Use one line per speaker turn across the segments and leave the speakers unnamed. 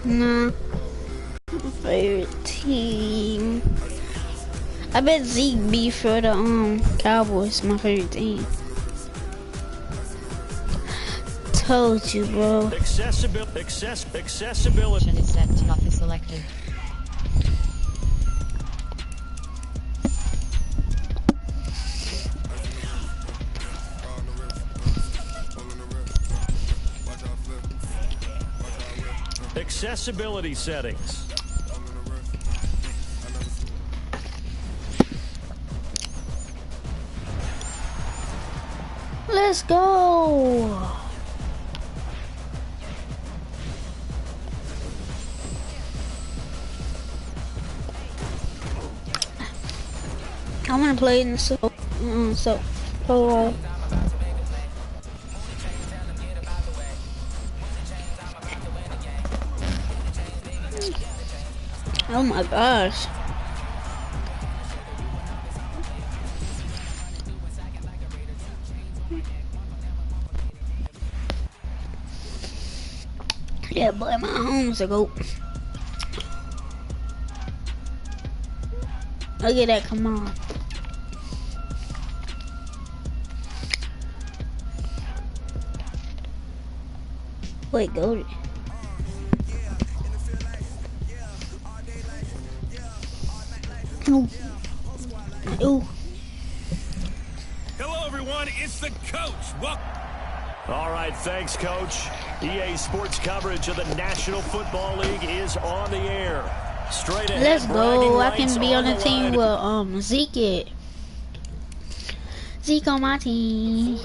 Nah. Favorite team. I bet Zeke be for the Cowboys. My favorite team. Told you, bro.
Accessibility is set to office selected. Accessibility settings.
Let's go. I want to play in the oh my gosh. Yeah, boy, my home's a goat. Look at that, come on. Wait, go to Ooh. Ooh.
Hello, everyone. It's the coach. Welcome.
All right, thanks, Coach. EA Sports coverage of the National Football League is on the air. Straight ahead.
Let's go. I can be on the team with Zeke. Zeke on my team.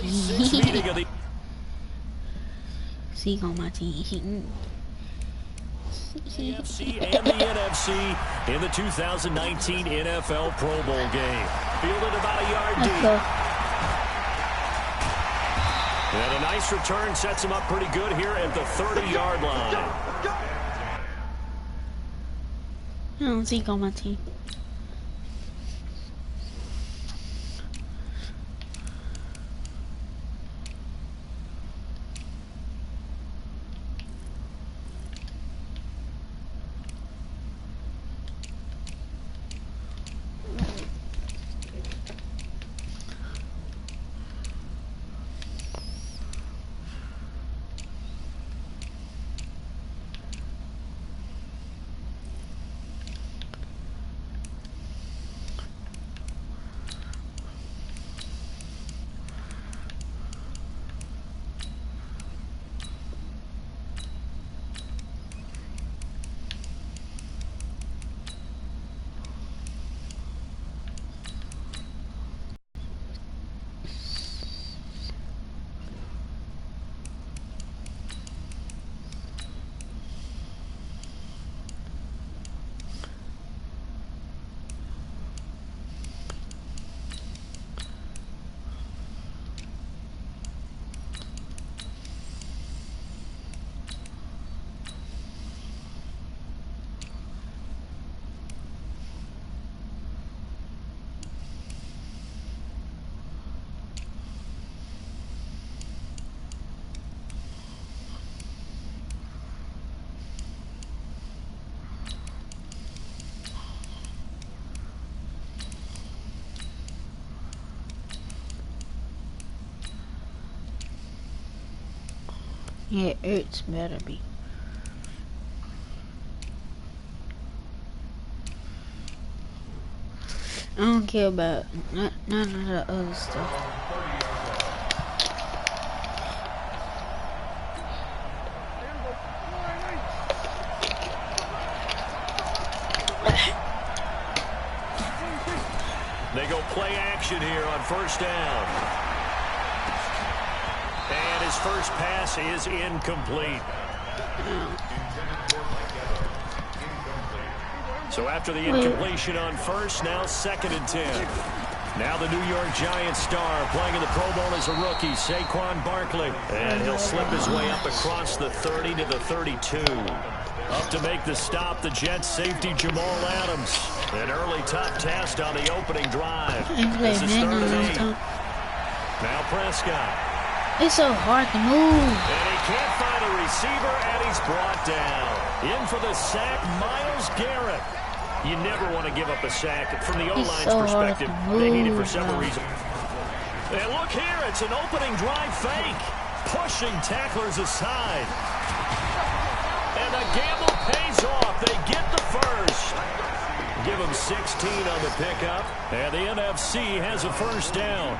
Zeke on my team.
AFC and the NFC in the 2019 NFL Pro Bowl game. Fielded about a yard deep. And a nice return sets him up pretty good here at the 30-yard line.
I don't Zeke on my team. Yeah, it's better be. I don't care about none of the other stuff.
They go play action here on first down. And his first pass is incomplete. So after the incompletion on first, now 2nd and 10. Now the New York Giants star playing in the Pro Bowl as a rookie, Saquon Barkley. And he'll slip his way up across the 30 to the 32. Up to make the stop, the Jets safety Jamal Adams. An early tough test on the opening drive. This is 3rd and 8. Now Prescott.
It's so hard to move.
And he can't find a receiver, and he's brought down. In for the sack, Myles Garrett. You never want to give up a sack. From the O-line's perspective, they need it for several reasons. And look here, it's an opening drive fake. Pushing tacklers aside. And the gamble pays off. They get the first. Give them 16 on the pickup. And the NFC has a first down.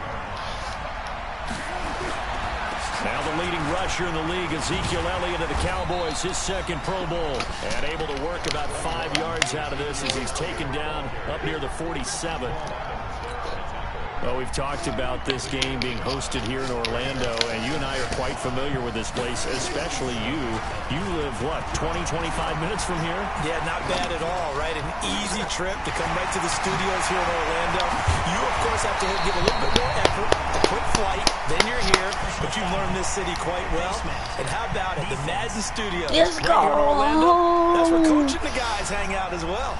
Now the leading rusher in the league, Ezekiel Elliott of the Cowboys, his second Pro Bowl. And able to work about 5 yards out of this as he's taken down up near the 47. Well, we've talked about this game being hosted here in Orlando, and you and I are quite familiar with this place, especially you. You live, what, 20, 25 minutes from here?
Yeah, not bad at all, right? An easy trip to come right to the studios here in Orlando. You, of course, have to give a little bit more effort, a quick flight, then you're here, but you've learned this city quite well. And how about it, the Madden Studios?
Let's go!
Right here in Orlando. That's where Coach and the guys hang out as well.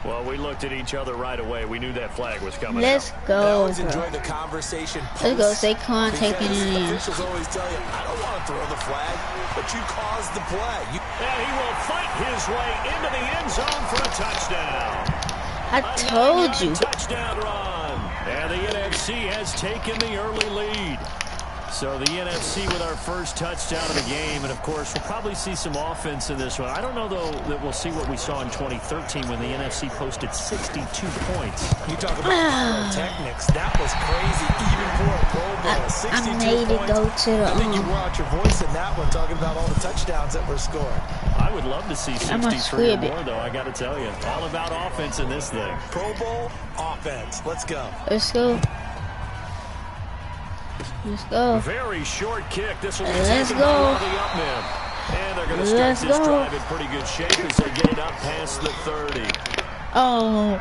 Well, we looked at each other right away. We knew that flag was coming
Let's
out.
go.
I always enjoy the conversation.
Let's go. Saquon taking it in.
Officials always tell you, I don't want to throw the flag, but you caused the play.
And he will fight his way into the end zone for a touchdown.
I told you.
Touchdown run. And the NFC has taken the early lead. So the NFC with our first touchdown of the game. And, of course, we'll probably see some offense in this one. I don't know, though, that we'll see what we saw in 2013 when the NFC posted 62 points.
You talk about pyrotechnics. That was crazy, even for a Pro Bowl. 62
I made
points.
it go to the...
I think you wore out your voice in that one, talking about all the touchdowns that were scored.
I would love to see 63 or more, though, I got to tell you. All about offense in this thing.
Pro Bowl, offense. Let's go.
Let's go. Let's go.
Very short kick. This will be
Let's
taken
go.
by the up men. And they're going to start
Let's
this
go.
drive in pretty good shape as they get it up past the 30.
Oh.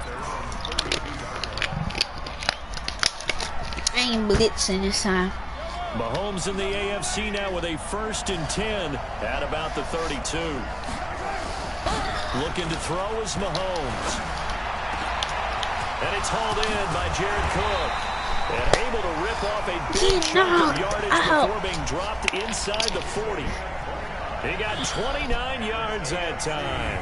I ain't blitzing this time.
Mahomes in the AFC now with a 1st and 10 at about the 32. Looking to throw is Mahomes. And it's hauled in by Jared Cook. And able to rip off a big chunk of yardage before being dropped inside the 40. He got 29 yards that time.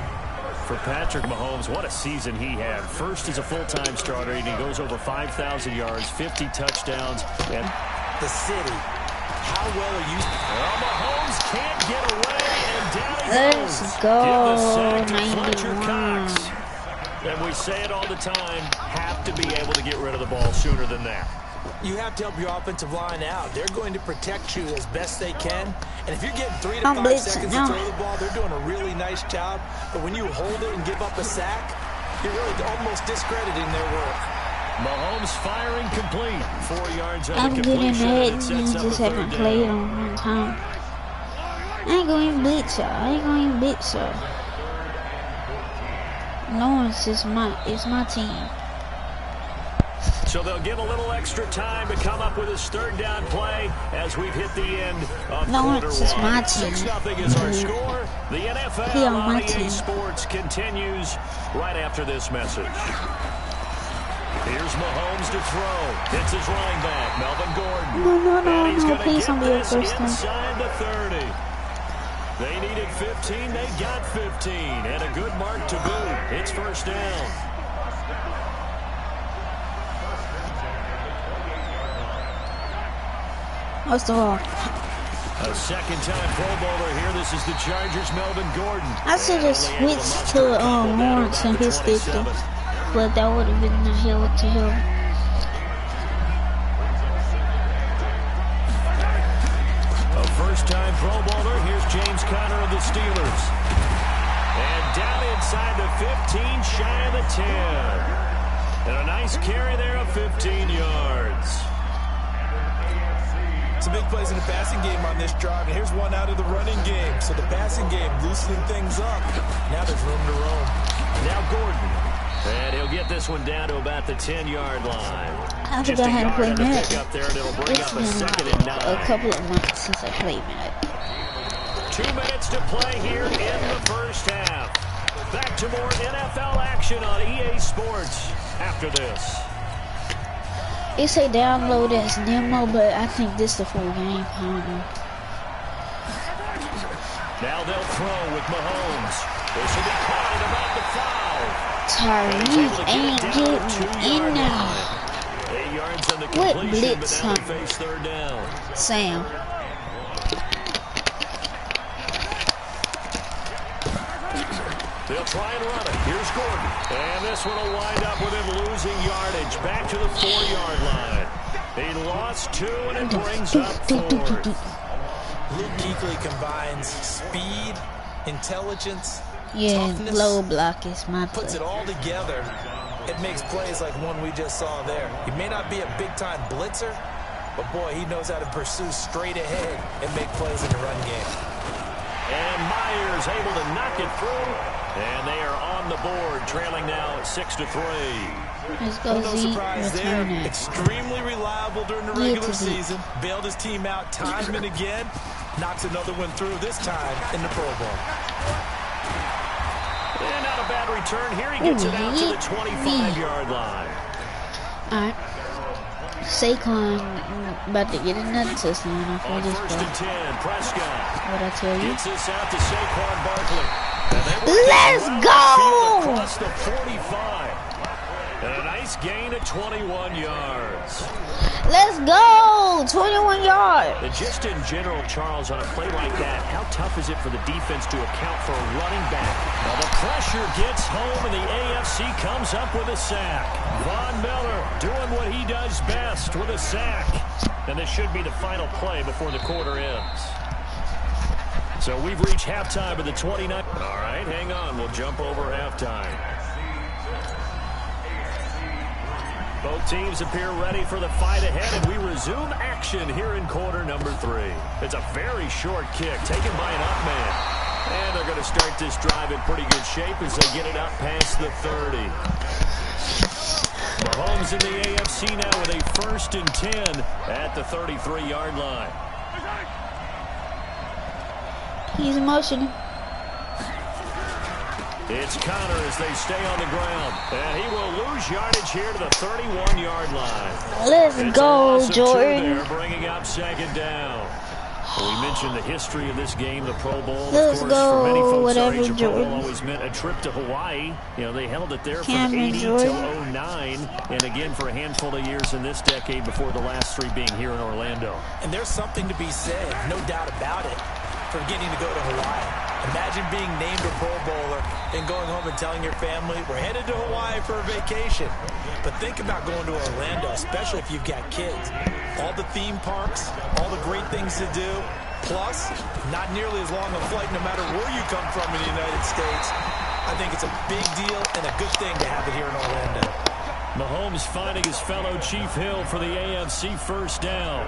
For Patrick Mahomes, what a season he had. First as a full-time starter, and he goes over 5,000 yards, 50 touchdowns. And
the city, how well are you?
Well, Mahomes can't get away, and down he goes.
Let's go.
Give the sack to Fletcher
91.
Cox. And we say it all the time, have to be able to get rid of the ball sooner than that.
You have to help your offensive line out. They're going to protect you as best they can. And if you're getting 3 to 5 seconds to throw the ball, they're doing a really nice job. But when you hold it and give up a sack, you're really almost discrediting their work.
Mahomes firing complete. 4 yards out
I'm
of
getting
completion.
mad.
It
You
sets up
just
a
haven't
3rd
played
down.
on one time. I ain't going to blitz y'all. I ain't going to blitz y'all. No, it's my team.
So they'll give a little extra time to come up with his 3rd down play as we've hit the end of quarter
it's
one.
my team.
6-0 is our score. The NFL
He on my
on EA
team.
Sports continues right after this message. Here's Mahomes to throw. It's his running back, Melvin Gordon. And he's going to
Please don't
get
be the
this
first time.
inside the 30. They needed 15. They got 15. And a good mark to boot. It's 1st down.
First of all,
A 2nd-time Pro Bowler here. This is the Chargers' Melvin Gordon.
I should have switched to Lawrence and his sticker, but that would have been a hell to hell.
A 1st-time Pro Bowler. Here's James Conner of the Steelers. And down inside the 15, shy of the 10. And a nice carry there of 15 yards.
Some big plays in the passing game on this drive, and here's one out of the running game. So the passing game loosening things up. Now there's room to roam.
Now Gordon. And he'll get this one down to about the 10-yard line.
I
Just
forgot
a
how to
yard
play
on the
Madden.
pickup there, and it'll bring
It's
up a
been
2nd and 9.
a couple of months since I played Madden.
2 minutes to play here in the 1st half. Back to more NFL action on EA Sports after this.
It say download as demo, but I think this is the full game. I don't know.
Now they'll throw with Mahomes. This will be caught at about the 5.
Tyrese ain't getting in now.
8 yards on the
What
completion,
blitz,
but now they face third down.
Sam.
They'll try and run it. Here's Gordon. And this one will wind up with him losing yardage back to the 4-yard line. He lost 2, and it brings up 4th.
Luke Kuechly combines speed, intelligence,
Yeah,
toughness,
low block is my
puts
play.
it all together. It makes plays like one we just saw there. He may not be a big-time blitzer, but boy, he knows how to pursue straight ahead and make plays in the run game.
And Myers able to knock it through. And they are on the board, trailing now 6-3.
Let's go,
No
Z.
surprise there.
Return it.
Extremely reliable during the regular season. Bailed his team out time and again. Knocks another one through, this time in the Pro Bowl.
And not a bad return here. He gets it out to the 25-yard line.
All right. Saquon about to get another touchdown off
On
of this
first
ball.
and 10, Prescott
What I tell you?
gets this out to Saquon Barkley. And they
Let's go!
across the 45. And a nice gain of 21 yards.
Let's go! 21 yards.
And just in general, Charles, on a play like that, how tough is it for the defense to account for a running back? Well, the pressure gets home, and the AFC comes up with a sack. Von Miller doing what he does best with a sack. And this should be the final play before the quarter ends. So we've reached halftime of the 29. All right, hang on. We'll jump over halftime. Both teams appear ready for the fight ahead, and we resume action here in quarter number 3. It's a very short kick taken by an up man. And they're going to start this drive in pretty good shape as they get it up past the 30. Mahomes in the AFC now with a 1st and 10 at the 33-yard line.
He's emotional.
It's Connor as they stay on the ground. And he will lose yardage here to the 31-yard line.
Let's
It's a
go,
loss of 2
Jordan.
there, bringing up 2nd down. Well, we mentioned the history of this game, the Pro Bowl.
Let's
of course,
go,
for many folks
whatever,
our age, a Pro Bowl
Jordan.
always meant a trip to Hawaii. You know, they held it there
Cameron
from 80
Jordan.
till 09, and again for a handful of years in this decade before the last 3 being here in Orlando.
And there's something to be said, no doubt about it, for getting to go to Hawaii. Imagine being named a Pro Bowler and going home and telling your family, we're headed to Hawaii for a vacation. But think about going to Orlando, especially if you've got kids. All the theme parks, all the great things to do, plus not nearly as long a flight no matter where you come from in the United States. I think it's a big deal and a good thing to have it here in Orlando.
Mahomes finding his fellow Chief Hill for the AFC 1st down.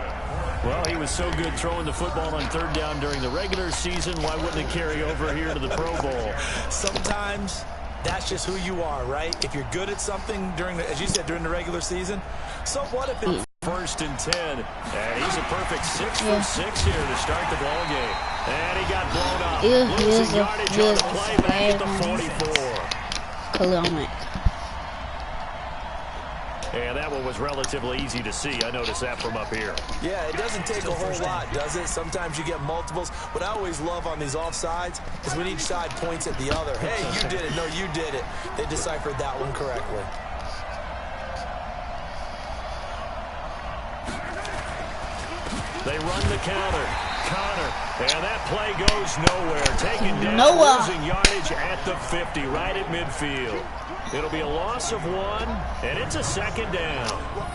Well, he was so good throwing the football on 3rd down during the regular season. Why wouldn't it carry over here to the Pro Bowl?
Sometimes that's just who you are, right? If you're good at something during the, as you said, during the regular season, so what if it's
1st and 10. And he's a perfect 6 for 6 here to start the ball game. And he got blown up. Losing yardage on the play back at the 44.
Kilometer.
And that one was relatively easy to see. I noticed that from up here.
Yeah, it doesn't take a whole lot, does it? Sometimes you get multiples. What I always love on these offsides is when each side points at the other. Hey, you did it. No, you did it. They deciphered that one correctly.
They run the counter. Connor. And that play goes nowhere. Taken down, losing yardage at the 50, right at midfield. It'll be a loss of 1, and it's a 2nd down.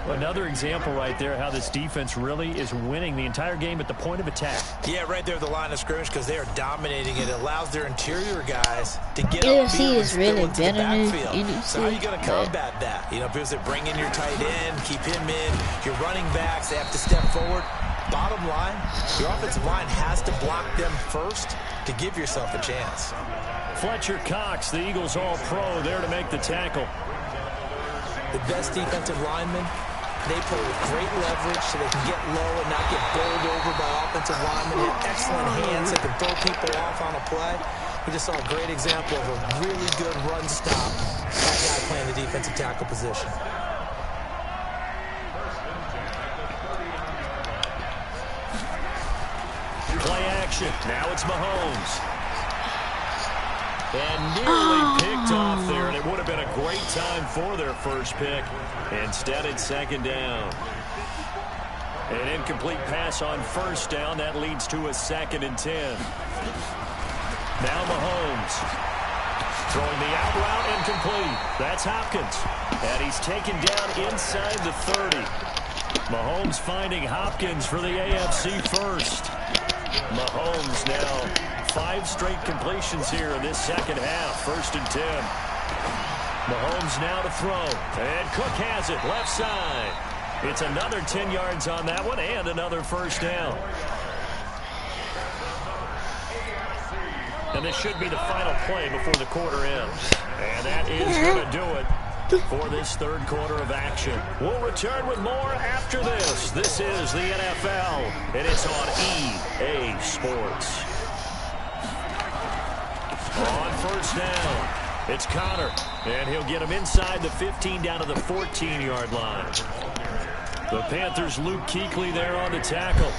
Another example right there how this defense really is winning the entire game at the point of attack.
Yeah, right there at the line of scrimmage because they are dominating it. It allows their interior guys to get
AFC
upfield
is
and
really
into the
better than
backfield.
NFC.
So how are you going to combat that? You know, because they bring in your tight end, keep him in, your running backs, they have to step forward. Bottom line, your offensive line has to block them first to give yourself a chance.
Fletcher Cox, the Eagles All-Pro, there to make the tackle.
The best defensive linemen, they play with great leverage so they can get low and not get bowled over by offensive linemen. They have excellent hands that can throw people off on a play. We just saw a great example of a really good run stop. That guy playing the defensive tackle position.
possession. Now it's Mahomes. And nearly picked off there, and it would have been a great time for their first pick. Instead, it's second down. An incomplete pass on first down. That leads to a 2nd and 10. Now Mahomes. Throwing the out route incomplete. That's Hopkins. And he's taken down inside the 30. Mahomes finding Hopkins for the AFC first. Mahomes now 5 straight completions here in this second half. 1st and 10. Mahomes now to throw. And Cook has it left side. It's another 10 yards on that one and another first down. And this should be the final play before the quarter ends. And that is going to do it for this third quarter of action. We'll return with more after this. This is the NFL, and it's on EA Sports. On first down, it's Connor, and he'll get him inside the 15 down to the 14-yard line. The Panthers' Luke Kuechly there on the tackle.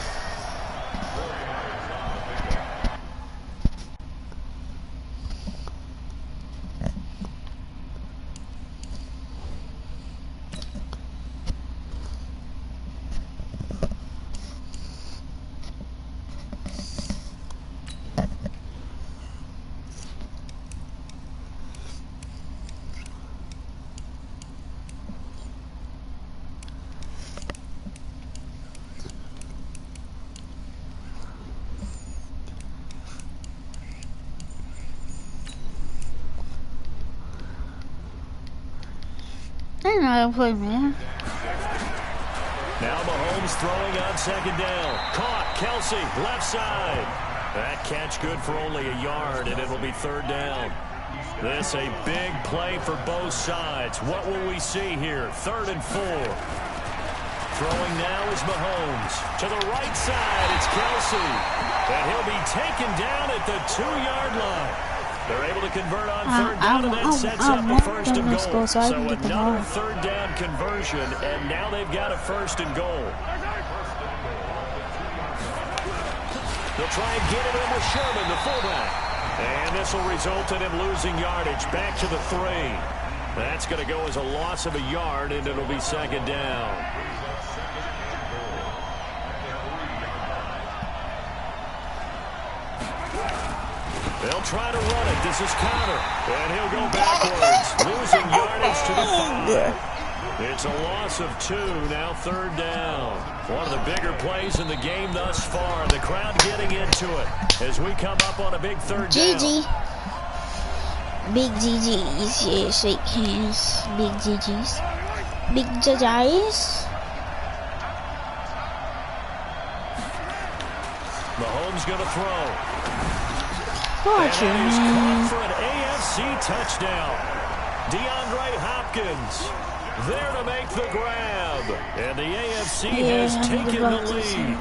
I know how to play, man.
Now Mahomes throwing on second down. Caught. Kelsey, left side. That catch good for only a yard, and it'll be third down. This a big play for both sides. What will we see here? 3rd and 4. Throwing now is Mahomes. To the right side, it's Kelsey. And he'll be taken down at the 2-yard line. They're able to convert on third down, and that sets up a 1st and goal. So another third down conversion, and now they've got a 1st and goal. They'll try and get it in with Sherman, the fullback. And this will result in him losing yardage back to the 3. That's going to go as a loss of a yard, and it'll be second down. They'll try to run it. This is Connor. And he'll go backwards, losing yardage to the 5. It's a loss of 2, now third down. One of the bigger plays in the game thus far. The crowd getting into it as we come up on a big third down.
GG. Big GG's. Yeah, shake hands. Big GG's. Big GG's.
Mahomes going to throw.
Watch
and he's
it.
caught for an AFC touchdown. DeAndre Hopkins there to make the grab. And the AFC has taken the lead.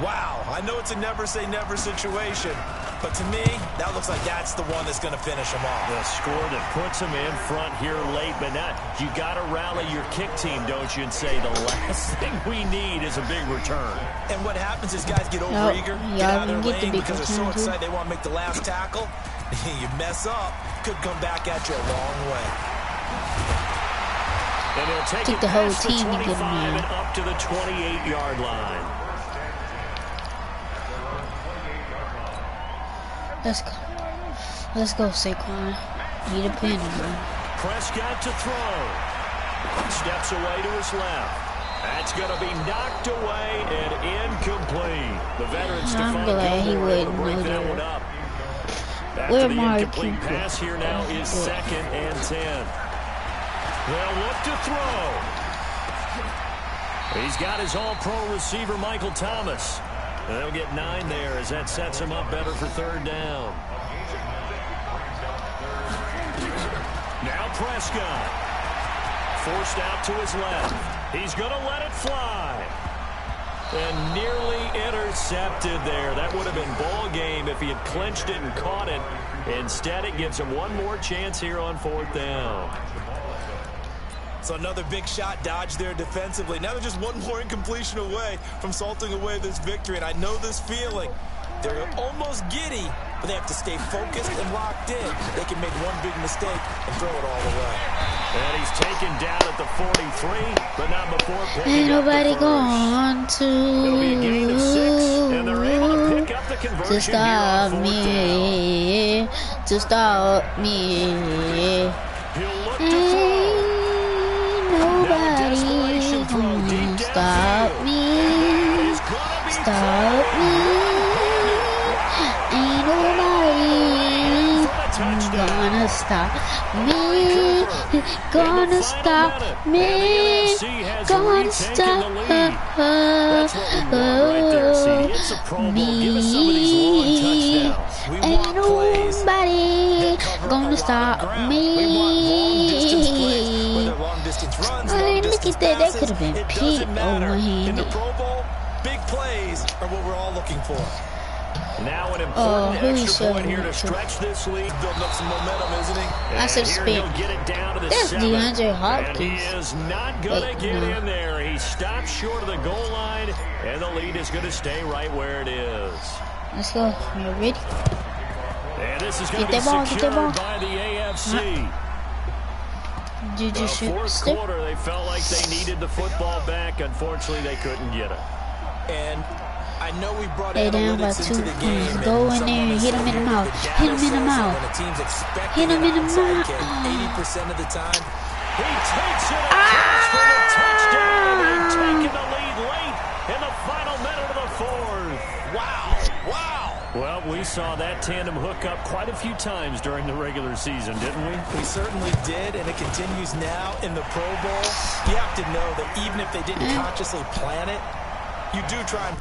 Wow, I know it's a never-say-never situation, but to me, that looks like that's the one that's going to finish them off.
The score that puts them in front here late, but not. You got to rally your kick team, don't you, and say the last thing we need is a big return.
And what happens is guys get over-eager, get out of their lane because they're so excited they want to make the last tackle. You mess up, could come back at you a long way.
And he'll take
the whole team to get him
and up to the 28-yard line.
Let's go, Saquon. Need a pin, man.
Prescott to throw. Steps away to his left. That's going to be knocked away and incomplete. The veteran Stephon Gilmore able to break that one up. After the incomplete pass here now is 2nd and 10. They'll look to throw. He's got his all-pro receiver, Michael Thomas. And they'll get 9 there as that sets him up better for third down. Now Prescott. Forced out to his left. He's going to let it fly. And nearly intercepted there. That would have been ball game if he had clinched it and caught it. Instead, it gives him one more chance here on 4th down.
So another big shot dodged there defensively. Now they're just one more incompletion away from salting away this victory. And I know this feeling. They're almost giddy, but they have to stay focused and locked in. They can make one big mistake and throw it all away.
And he's taken down at the 43, but not before picking
Ain't
up
nobody
the
going
first. It'll be a gain of 6, and they're able to pick up the conversion
to stop
here on 4th
me,
down.
to stop me.
He'll look to throw.
Nobody gonna stop me, stop me. Ain't nobody gonna stop me, gonna stop me, gonna stop me. Ain't nobody gonna stop me. Look at that, that could have been Pete
In the Pro Bowl, big plays are what we're all looking for.
Now an important extra point here to
so
stretch this lead.
Building up some momentum, isn't he?
I said spit. That's DeAndre Hopkins.
And he is not going to get in there. He stopped short of the goal line, and the lead is going to stay right where it is.
Let's go. You ready?
And this is going to be secured by the AFC.
Did you shoot
fourth quarter, they felt like they needed the football back. Unfortunately, they couldn't get it.
And I know we brought
they down by 2 points. Go in there and hit him in the mouth. Hit him in the mouth. Hit him in the mouth.
80% of the time.
He takes it across for the touchdown. They've taken the lead late in the final minute of the 4th.
Wow. Wow.
Well, we saw that tandem hook up quite a few times during the regular season, didn't we?
We certainly did, and it continues now in the Pro Bowl. You have to know that even if they didn't consciously plan it, you do try and...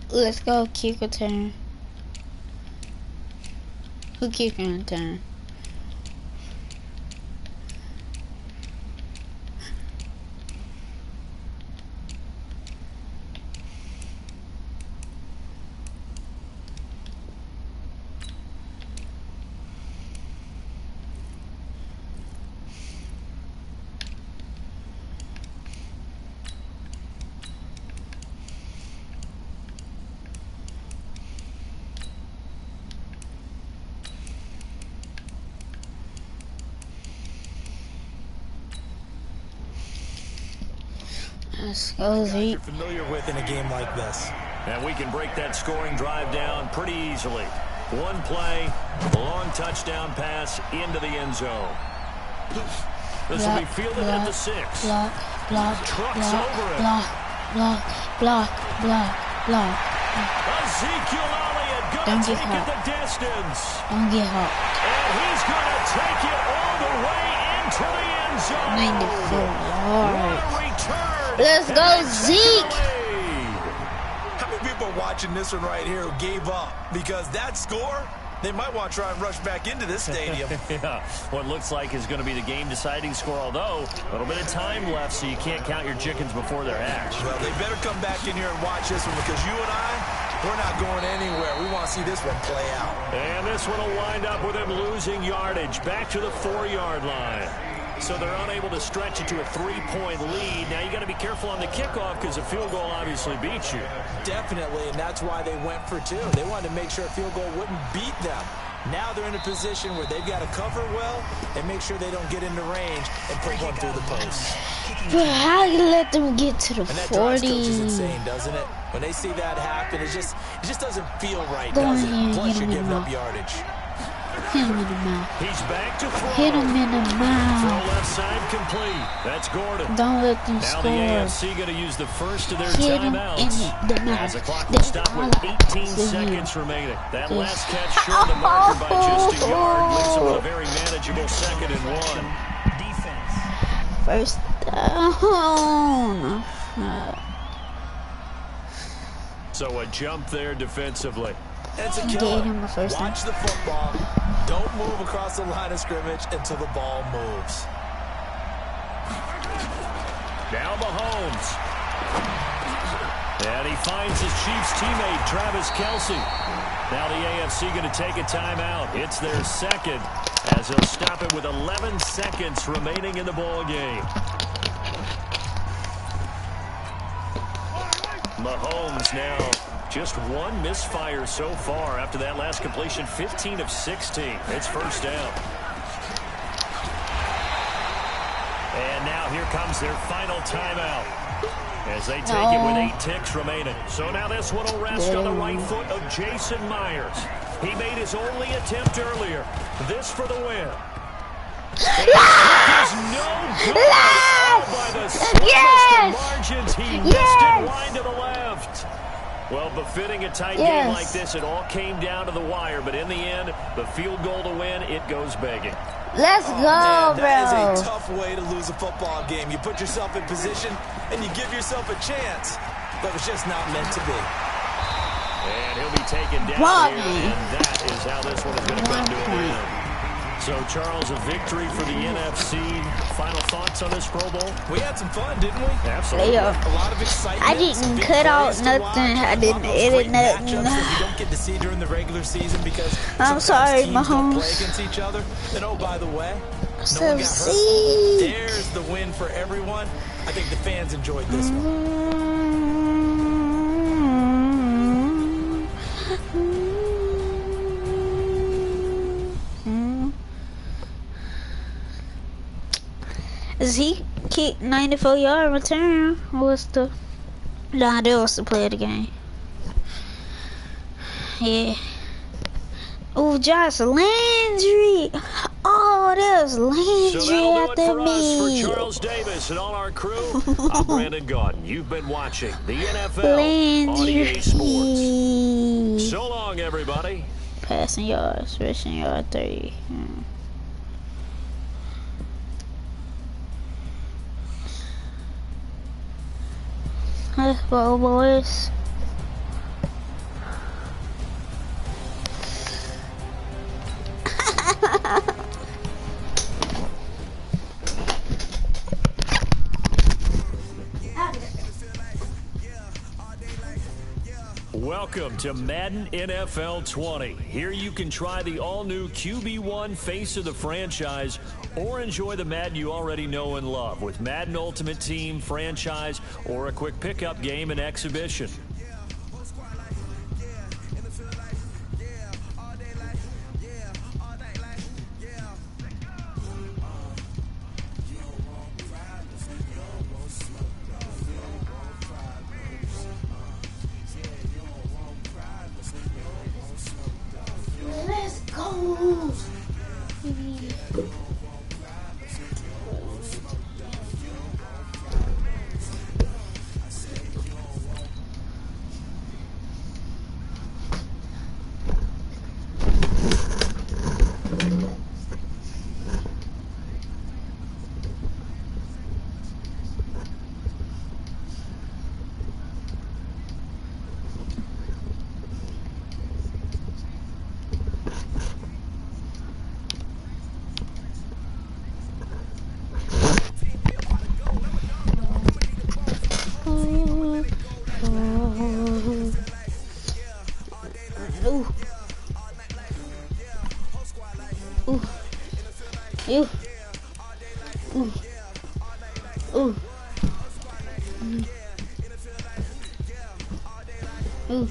Let's go kick a turn. Who kicking a turn? Let's go, Zeke.
You're familiar with in a game like this.
And we can break that scoring drive down pretty easily. One play, long touchdown pass into the end zone. This will be fielded at the 6.
Block,
Trucks over it.
Block.
Ezekiel Elliott
Don't
going to
get
take
hot.
it the distance.
Don't get hot.
And he's going to take it all the way into the end zone.
94
What
yards.
a return.
Let's go, Zeke.
How many people are watching this one right here who gave up? Because that score, they might want to try and rush back into this stadium.
Yeah, what looks like is going to be the game-deciding score, although a little bit of time left, so you can't count your chickens before they're hatched.
Well, they better come back in here and watch this one because you and I, we're not going anywhere. We want to see this one play out.
And this one will wind up with him losing yardage back to the 4-yard line. So they're unable to stretch it to a 3-point lead. Now you got to be careful on the kickoff because a field goal obviously beats you.
Definitely, and that's why they went for 2. They wanted to make sure a field goal wouldn't beat them. Now they're in a position where they've got to cover well and make sure they don't get into range and put one through the post.
But how you let them get to the
And that drives
40?
coaches insane, doesn't it? When they see that happen, it just doesn't feel right,
Go
does
in
it?
here,
Plus,
hit
you're
him in
giving
the
up yardage.
Hit him in the mouth.
He's back to throw.
Hit him in the
Throw
mouth.
left side complete. That's Gordon.
Don't let them
Now
score.
the AFC going to use the first of their
Hit him
timeouts.
in the mouth.
As the clock will stop with 18 seconds remaining. That last catch short of the marker by just a yard leaves them with a very manageable 2nd and 1.
First down.
So a jump there defensively.
It's a
Gave
killer.
him the first down.
Watch the football. Don't move across the line of scrimmage until the ball moves.
Now Mahomes. And he finds his Chiefs teammate, Travis Kelce. Now the AFC going to take a timeout. It's their 2nd as they'll stop it with 11 seconds remaining in the ball game. Mahomes now just one misfire so far after that last completion, 15 of 16. It's first down. And now here comes their final timeout as they take it with 8 ticks remaining. So now this one will rest on the right foot of Jason Myers. He made his only attempt earlier. This for the win. There's no good by the smallest margins. He missed it wide to the left. Well, befitting a tight game like this, it all came down to the wire. But in the end, the field goal to win, it goes begging.
Let's go,
man,
bro.
That is a tough way to lose a football game. You put yourself in position, and you give yourself a chance. But it's just not meant to be.
And he'll be taken down here, and that is how this one is going to come to an end. So, Charles, a victory for the NFC. Final thoughts on this Pro Bowl?
We had some fun, didn't we?
Absolutely.
A lot of excitement.
I didn't cut out nothing. I didn't edit nothing.
You don't get to see during the regular season because
I'm sorry,
teams don't
Mahomes.
play against each other. And oh, by the way,
So
no one got hurt.
see.
There's the win for everyone. I think the fans enjoyed this one.
He kicked 94-yard return. What's the? Nah, that was the play of the game. Yeah. Oh, Josh Landry. Oh, that was Landry after me.
For Charles Davis and all our crew, I'm Brandon Gaudin. You've been watching the NFL on EA Sports. So long, everybody.
Passing yards, rushing yard 3. Let's go, boys.
Welcome to Madden NFL 20. Here you can try the all-new QB1 face of the franchise or enjoy the Madden you already know and love with Madden Ultimate Team, franchise, or a quick pickup game and exhibition.
Let's go.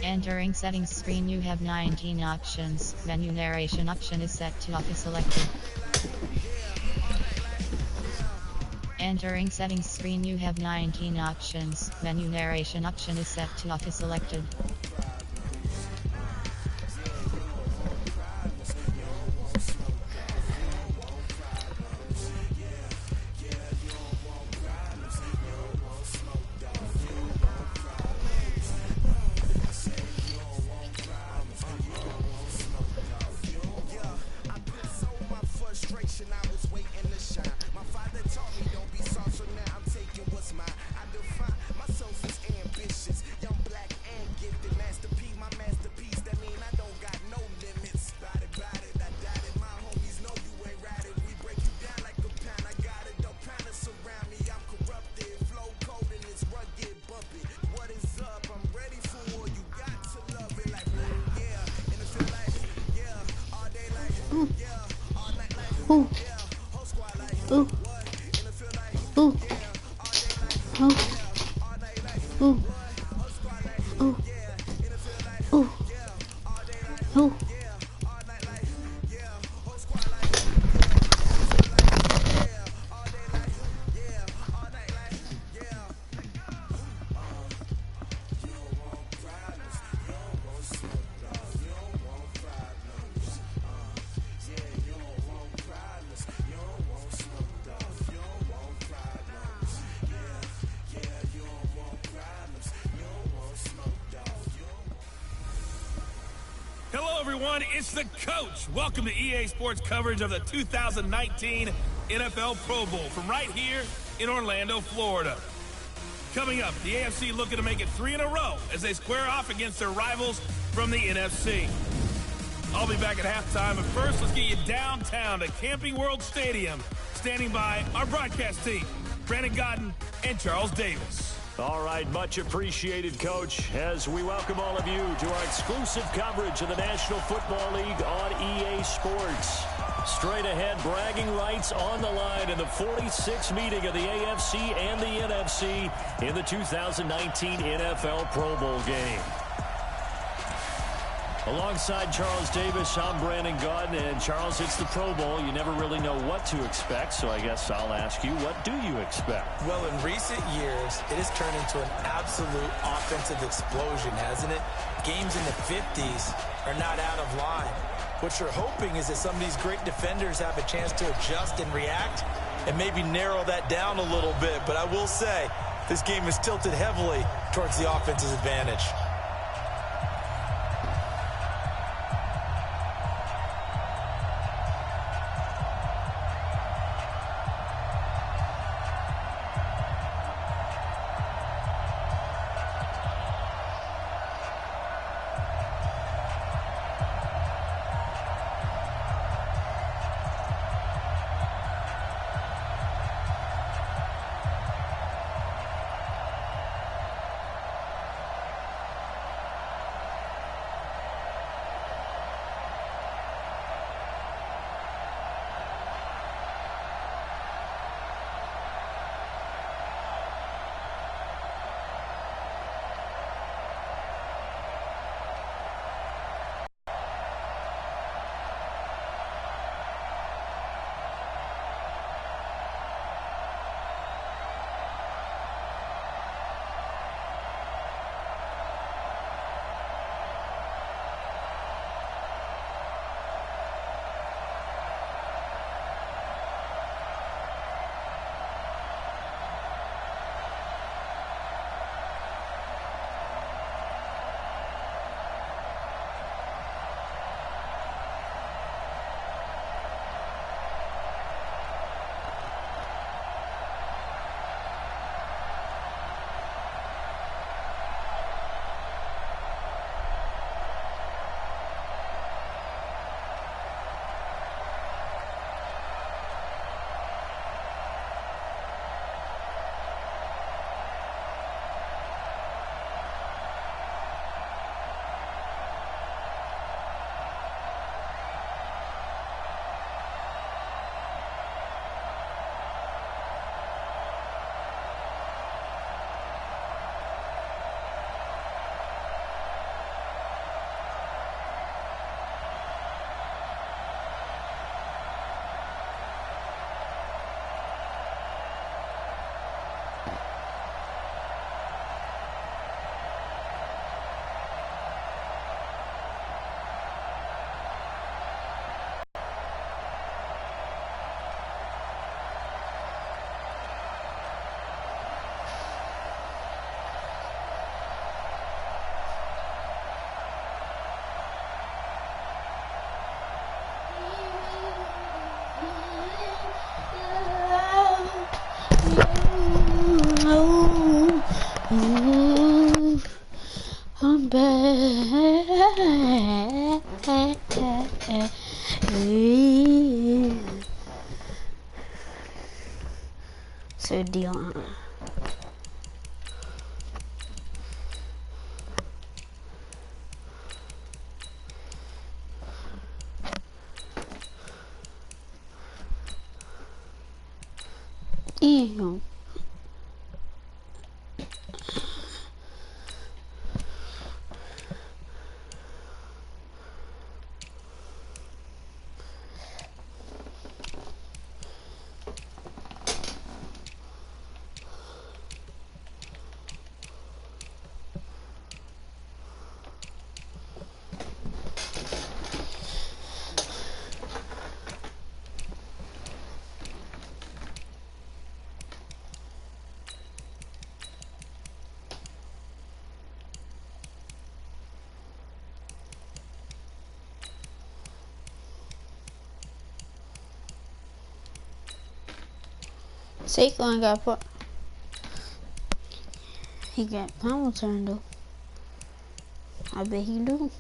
Entering settings screen, you have 19 options. Menu narration option is set to auto selected. Entering settings screen, you have 19 options. Menu narration option is set to auto selected.
everyone, it's the coach. Welcome to EA Sports coverage of the 2019 NFL Pro Bowl from right here in Orlando, Florida. Coming up, the AFC looking to make it 3 in a row as they square off against their rivals from the NFC. I'll be back at halftime, but first, let's get you downtown to Camping World Stadium. Standing by our broadcast team, Brandon Godden and Charles Davis.
All right, much appreciated, Coach, as we welcome all of you to our exclusive coverage of the National Football League on EA Sports. Straight ahead, bragging rights on the line in the 46th meeting of the AFC and the NFC in the 2019 NFL Pro Bowl game. Alongside Charles Davis, I'm Brandon Godden, and Charles, it's the Pro Bowl. You never really know what to expect, so I guess I'll ask you, what do you expect?
Well, in recent years, it has turned into an absolute offensive explosion, hasn't it? Games in the 50s are not out of line. What you're hoping is that some of these great defenders have a chance to adjust and react and maybe narrow that down a little bit. But I will say, this game is tilted heavily towards the offense's advantage.
I'm back. So Dion. Ew. Saquon got put. He got pound turn though. I bet he do.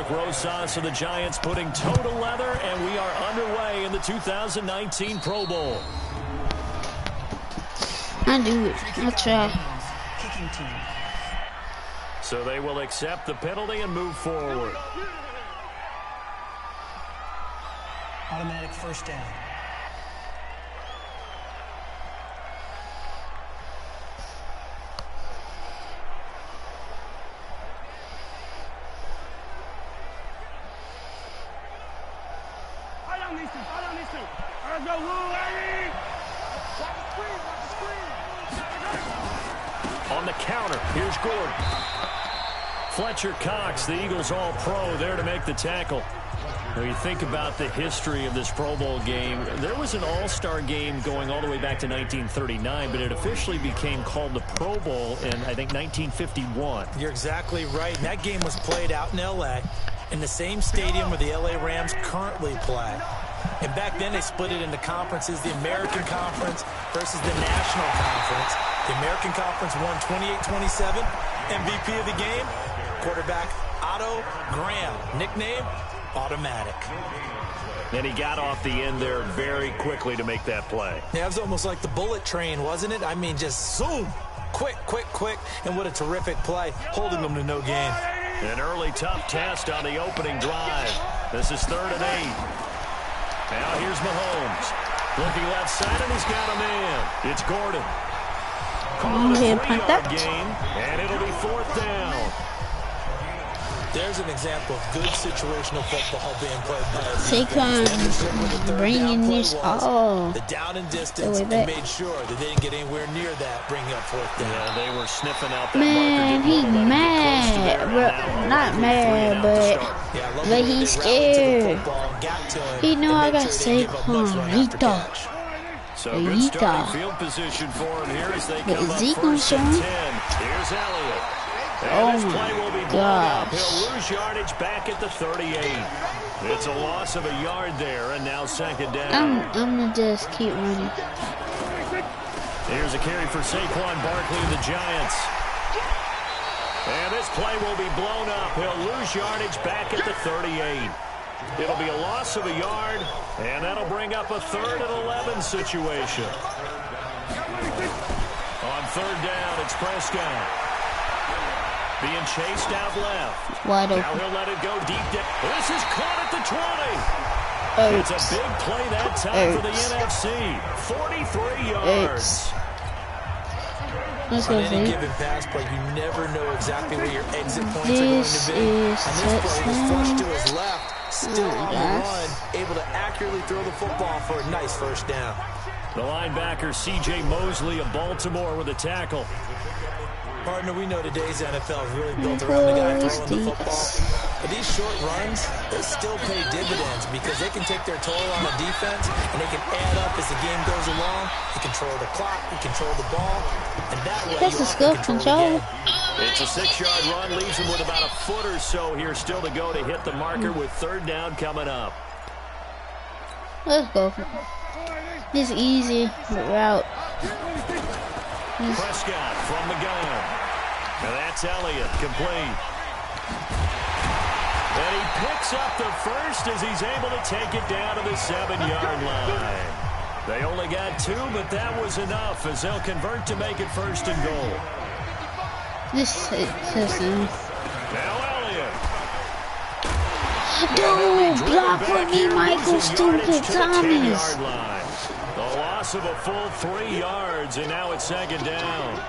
Rosas of the Giants putting toe to leather, and we are underway in the 2019 Pro Bowl.
I do it. I'll try.
So they will accept the penalty and move forward.
Automatic first down.
On the counter, here's Gordon. Fletcher Cox, the Eagles All-Pro, there to make the tackle. When you think about the history of this Pro Bowl game, there was an all-star game going all the way back to 1939, but it officially became called the Pro Bowl in, I think, 1951.
You're exactly right. And that game was played out in L.A. in the same stadium where the L.A. Rams currently play. And back then, they split it into conferences, the American Conference versus the National Conference. The American Conference won 28-27. MVP of the game, quarterback Otto Graham. Nickname, Automatic.
And he got off the end there very quickly to make that play.
Yeah, it was almost like the bullet train, wasn't it? I mean, just zoom. Quick, quick, quick. And what a terrific play, holding them to no gain.
An early tough test on the opening drive. This is 3rd and 8. Now here's Mahomes. Looking left side, and he's got a man. It's Gordon. Calling a 3-yard gain, and it'll be 4th down.
There's an example of good situational football being played by a
Saquon bringing this all
the down and distance and made sure that they didn't get anywhere near that, bringing up 4th down.
Yeah, they were sniffing out that
man,
marker.
he mad, bro. Not mad, but he's scared. He know I got Saquon. He thought.
So good starting field position for him here as they come up 1st and 10. Here's Elliott. And this play will be blown up. He'll lose yardage back at the 38. It's a loss of a yard there, and now 2nd down.
I'm gonna just keep running.
Here's a carry for Saquon Barkley and the Giants. And this play will be blown up. He'll lose yardage back at the 38. It'll be a loss of a yard, and that'll bring up a 3rd and 11 situation. On 3rd down, it's Prescott. Being chased out left.
Wide open.
Now he'll let it go deep down. This is caught at the 20. It's a big play that time for the NFC. 43 yards.
Let's
On
go
any
see.
given pass play, you never know exactly where your exit points are going to be. And this play was flushed to his left, still on the run, able to accurately throw the football for a nice 1st down.
The linebacker C.J. Mosley of Baltimore with a tackle.
Partner, we know today's NFL is really built around the guy throwing the football. But these short runs, they still pay dividends because they can take their toll on the defense and they can add up as the game goes along. You control the clock, you control the ball, and that way
That's
you
a skill
control the game.
It's a 6-yard run, leaves him with about a foot or so here still to go to hit the marker with 3rd down coming up.
Let's go. This easy route.
Prescott from the gun. Now that's Elliott, complete. And he picks up the first as he's able to take it down to the 7-yard line. They only got 2, but that was enough as they'll convert to make it 1st and goal.
This is
Now Elliott.
Dude, block for me, Michael Stupid Thomas.
The loss of a full 3 yards, and now it's 2nd down.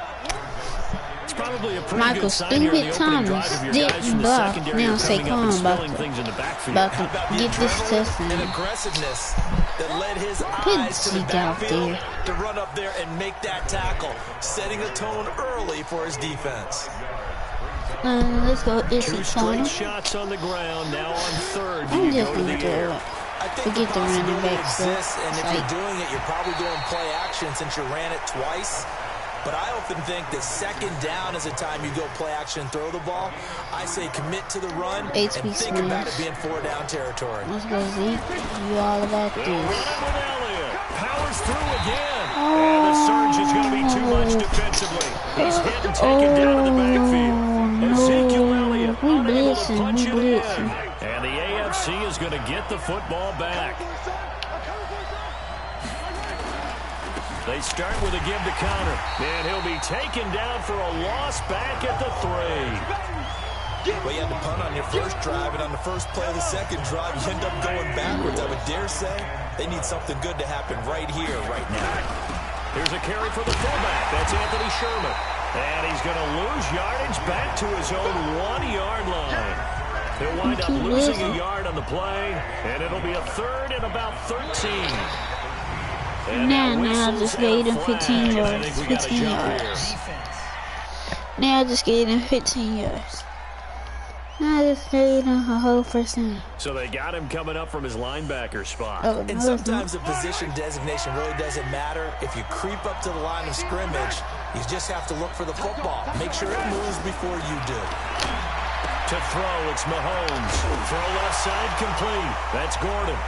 It's probably a pretty
Michael
good sign here in the
Stupid
opening
Thomas
drive of your guys
didn't
from the
block.
secondary
Now
coming up and
Saquon
spilling things in the backfield.
about to get this touchdown.
And aggressiveness that led his
Put
eyes to the
Zeke out
backfield
there.
to run up there and make that tackle, setting a tone early for his defense.
Let's go. It's
2
a
straight
corner.
shots on the ground. Now on 3rd,
I'm
you
just
go to
gonna
the
do
air.
it.
I think
Forget the running
possibility
back stuff.
exists, and if you're doing it, you're probably doing play action since you ran it twice. But I often think that 2nd down is a time you go play action, throw the ball. I say commit to the run and think about it being 4-down territory.
Let's go, Zeke. You all about
They'll
this.
run it with Elliott. Powers through again. And the surge is going to be too much defensively. He's hit and taken down in the backfield. Ezekiel Elliott unable to punch it in. And the AFC is going to get the football back. They start with a give to counter. And he'll be taken down for a loss back at the 3.
Well, you had to punt on your first drive, and on the first play of the second drive, you end up going backwards. I would dare say they need something good to happen right here, right now.
Here's a carry for the fullback. That's Anthony Sherman. And he's going to lose yardage back to his own 1-yard line. He'll wind up losing a yard on the play, and it'll be a 3rd and about 13. And
Now I just gave him 15 yards. 15 yards. Now I just gave him 15 yards. Now I just gave him a whole 1st down.
So they got him coming up from his linebacker spot.
Oh,
And sometimes the position designation really doesn't matter. If you creep up to the line of scrimmage, you just have to look for the football. Make sure it moves before you do.
To throw, it's Mahomes. Throw left side complete. That's Gordon.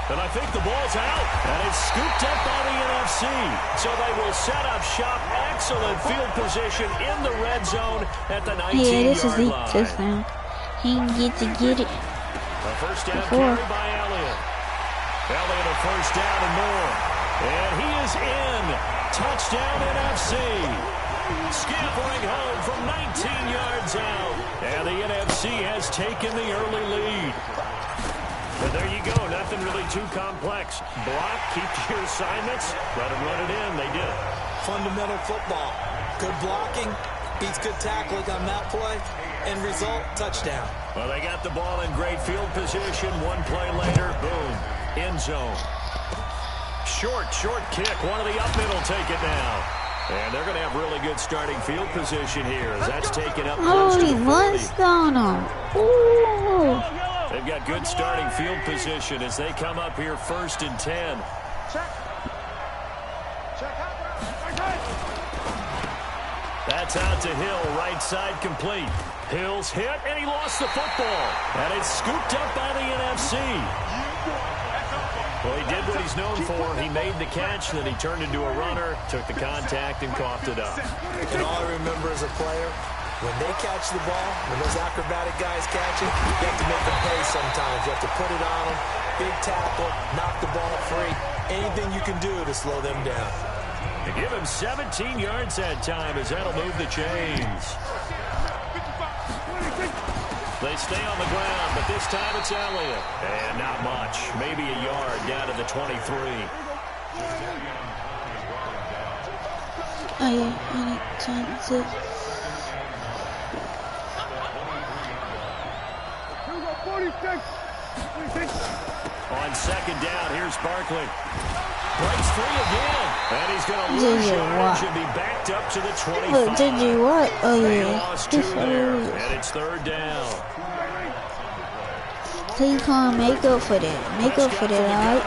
And I think the ball's out. And it's scooped up by the NFC. So they will set up shop. Excellent field position in the red zone at the 19-yard line.
Yeah, this is it. Just now. He can get it.
A 1st down carry by Elliott. Elliott a 1st down and more. And he is in. Touchdown NFC. Scampering home from 19 yards out. And the NFC has taken the early lead. But there you go. Nothing really too complex. Block, keep to your assignments. Let them run it in. They did.
Fundamental football. Good blocking beats good tackling on that play. End result, touchdown.
Well, they got the ball in great field position. 1 play later, boom, end zone. Short kick. One of the up middle take it now. And they're going to have really good starting field position here as that's taken up close to the 40.
What's going on? Ooh.
They've got good starting field position as they come up here 1st and 10. That's out to Hill, right side complete. Hill's hit, and he lost the football. And it's scooped up by the NFC. Well, he did what he's known for. He made the catch, then he turned into a runner, took the contact, and coughed it up.
And all I remember as a player, when they catch the ball, when those acrobatic guys catch it, you have to make them pay sometimes. You have to put it on them, big tackle, knock the ball free. Anything you can do to slow them down.
They give him 17 yards that time as that'll move the chains. They stay on the ground, but this time it's Elliott. And not much. Maybe a yard down to the 23.
Oh, yeah. That's it.
On 2nd down, here's Barkley. Breaks free again. And he's going to lose yardage and be backed up to the 25.
Look, JJ Watt. Oh,
They
yeah.
lost 2 there, and it's 3rd down.
He can't make up for that. Make up for that, alright?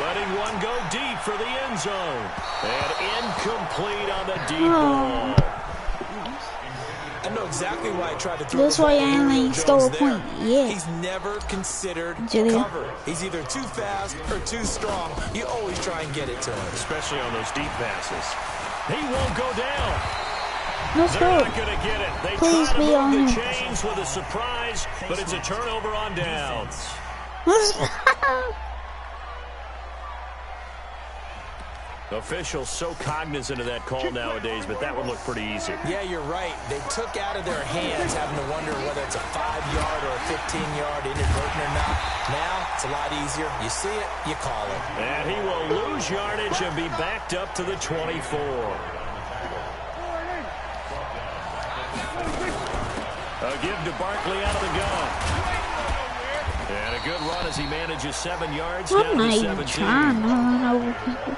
Letting one go deep for the end zone. And incomplete on the deep ball.
I know exactly why I tried to throw
That's
the ball
why
to
I
Julio
ain't stole a
Jones
point.
there.
Yeah.
He's never considered
Julio.
cover. He's either too fast or too strong. You always try and get it to him.
Especially on those deep passes. He won't go down.
Let's
They're
go.
not going to get it. They
Please
try to
be on
move the
him.
chains with a surprise, but it's a turnover on downs.
Let's go.
Officials so cognizant of that call nowadays, but that one looked pretty easy.
Yeah, you're right. They took out of their hands having to wonder whether it's a 5-yard or a 15-yard inadvertent or not. Now, it's a lot easier. You see it, you call it.
And he will lose yardage and be backed up to the 24. A give to Barkley out of the gun. And a good run as he manages 7 yards
I'm
down
not
to
even
17.
trying to run over people.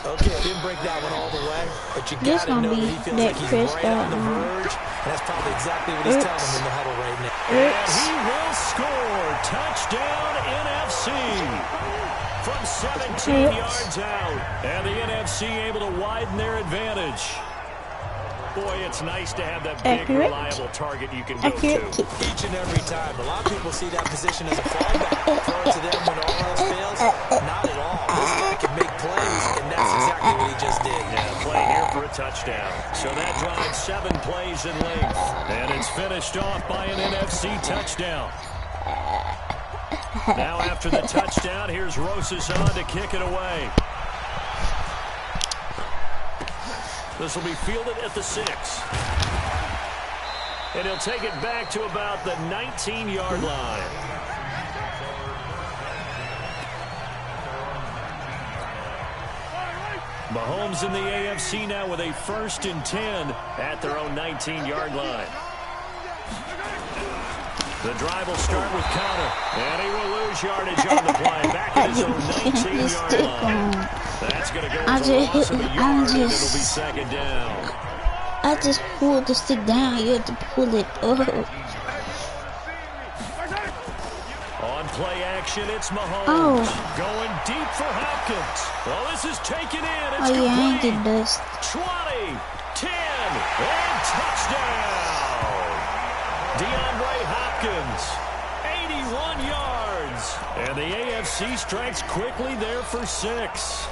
Okay, didn't break that one all the way, but you
This
got to know
gonna
that
be
he feels
that
like he's
Chris
right on the
got,
verge, and that's probably exactly what he's telling them in the huddle right now.
And he will score. Touchdown, NFC. From 17 yards out. And the NFC able to widen their advantage. Boy, it's nice to have that big, reliable target you can go to.
Each and every time. A lot of people see that position as a fallback. Throw it to them when all else fails. Not at all. This guy can make plays, and that's exactly what he just did.
Yeah, play here for a touchdown. So that drives 7 plays in length. And it's finished off by an NFC touchdown. Now after the touchdown, here's Rosas on to kick it away. This will be fielded at the 6. And he'll take it back to about the 19-yard line. Mahomes in the AFC now with a 1st and 10 at their own 19-yard line. The drive will start with Connor, and he will lose yardage on the play. Back at his own 19-yard line. That's going to go as a loss of a yard, and it'll be 2nd down.
I just pulled the stick down. You have to pull it up.
On play action, it's Mahomes. Going deep for Hopkins. Well, this is taken in. It's
yeah, I ain't
complete.
getting this.
20, 10, and touchdown. DeAndre Hopkins, 81 yards. And the AFC strikes quickly there for 6.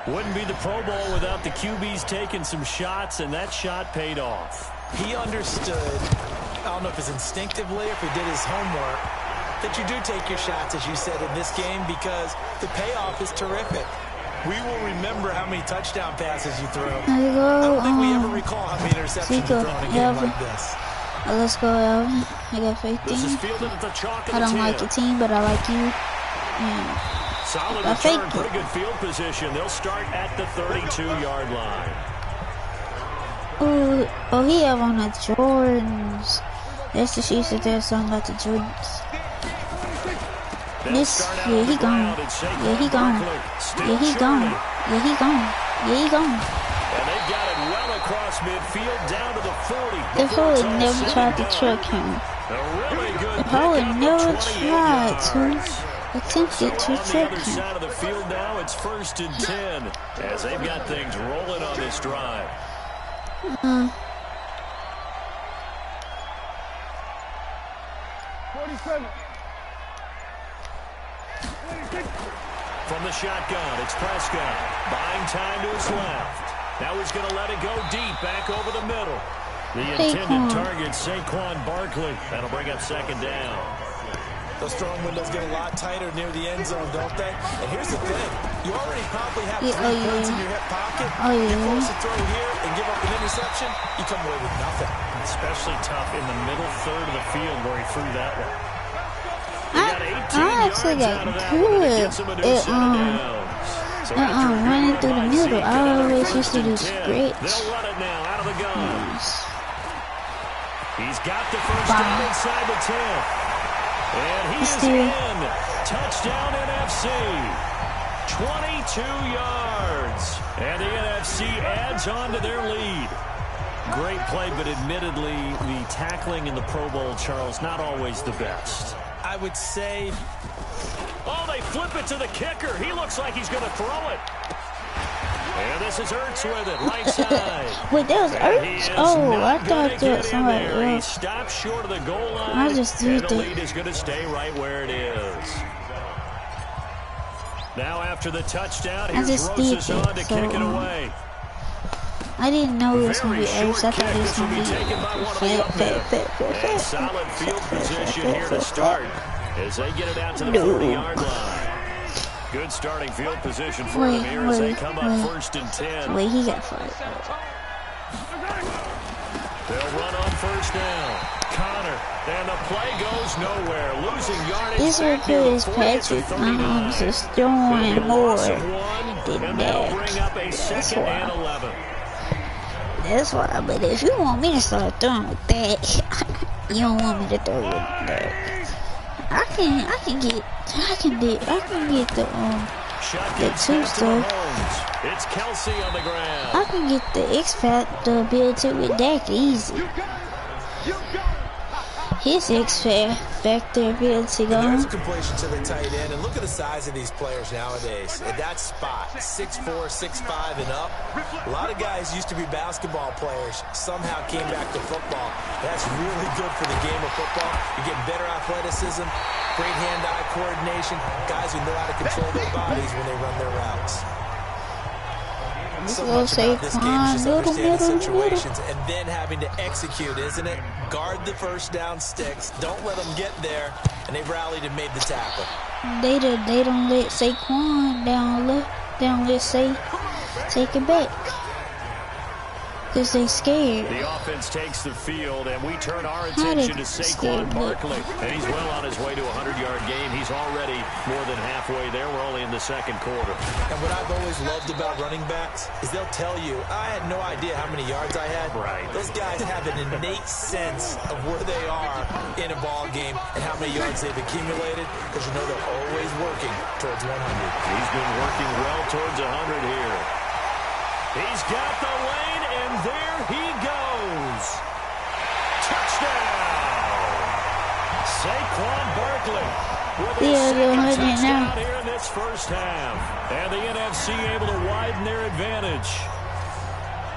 Wouldn't be the Pro Bowl without the QBs taking some shots, and that shot paid off.
He understood, I don't know if it's instinctively or if he did his homework, that you do take your shots, as you said, in this game because the payoff is terrific. We will remember how many touchdown passes you throw. I don't think we ever recall how many interceptions you throw in a game like this.
Let's go, Alvin. I got faith in you. I don't like your team, but I like you.
Solid return, pretty good field position. They'll start at the 32-yard line.
Oh, he have on the Jordans. That's the shit that there's something about the Jordans. This, yeah, he gone. Yeah, he gone. Yeah, he gone. Yeah, he gone. Yeah, he gone.
And they've got it well across midfield down to the 40.
The Poet never tried to trick him. The Poet never tried to attempted to trick him.
On the other side of the field now, it's 1st and 10 as they've got things rolling on this drive.
47.
From the shotgun, it's Prescott. Buying time to his left. Now he's going to let it go deep, back over the middle. The intended target, Saquon Barkley. That'll bring up 2nd down.
Those throwing windows get a lot tighter near the end zone, don't they? And here's the thing. You already probably have 3 points in your hip pocket. You force a throw here and give up an interception, you come away with nothing.
Especially tough in the middle third of the field where he threw that one.
I actually got good at running through the middle. I always used to do scripts.
They'll run it now out of the gun. He's got the first down inside the 10. And he is in. Touchdown NFC. 22 yards. And the NFC adds on to their lead. Great play, but admittedly, the tackling in the Pro Bowl, Charles, not always the best.
I would say...
Oh, they flip it to the kicker. He looks like he's going to throw it. And this is Ertz with it, right side.
Wait, that was Ertz? Oh, I thought that was somebody else.
He stopped short of the goal line,
I just
and the lead is going to stay right where it is. Now after the touchdown, here's Rosas on to kick it away.
I didn't know it was going to be X. I thought it was going to be
fat. Solid field position here to start as they get it out to the 40-yard line. Good starting field position for them here as they come up 1st and 10.
Wait, he got fired.
They'll run on 1st down. Connor, and the play goes nowhere. Losing yardage.
This is because Patrick Mahomes is throwing more than that. That's why. That's why. But if you want me to start throwing with that, you don't want me to throw with that. I can get the two stuff.
It's Kelsey on the ground.
I can get the X Factor ability with Dak easy. His X Factor ability gone.
There's a completion to the tight end, and look at the size of these players nowadays. At that spot, 6'4", 6'5", and up. A lot of guys used to be basketball players, somehow came back to football. That's really good for the game of football. You get better athleticism, great hand-eye coordination, guys who know how to control their bodies when they run their routes. So much about this game is just understanding situations and then having to execute, isn't it? Guard the first down sticks. Don't let them get there. And they rallied and made the tackle.
They don't let Saquon down. They don't let Say take it back. Because they scared.
The offense takes the field, and we turn our attention to Saquon Barkley. And he's well on his way to a 100-yard game. He's already more than halfway there. We're only in the 2nd quarter.
And what I've always loved about running backs is they'll tell you, I had no idea how many yards I had.
Right.
Those guys have an innate sense of where they are in a ball game and how many yards they've accumulated, because you know they're always working towards 100.
He's been working well towards 100 here. He's got the lane, and there he goes. Touchdown! Saquon Barkley with his second touchdown here in this first half. And the NFC able to widen their advantage.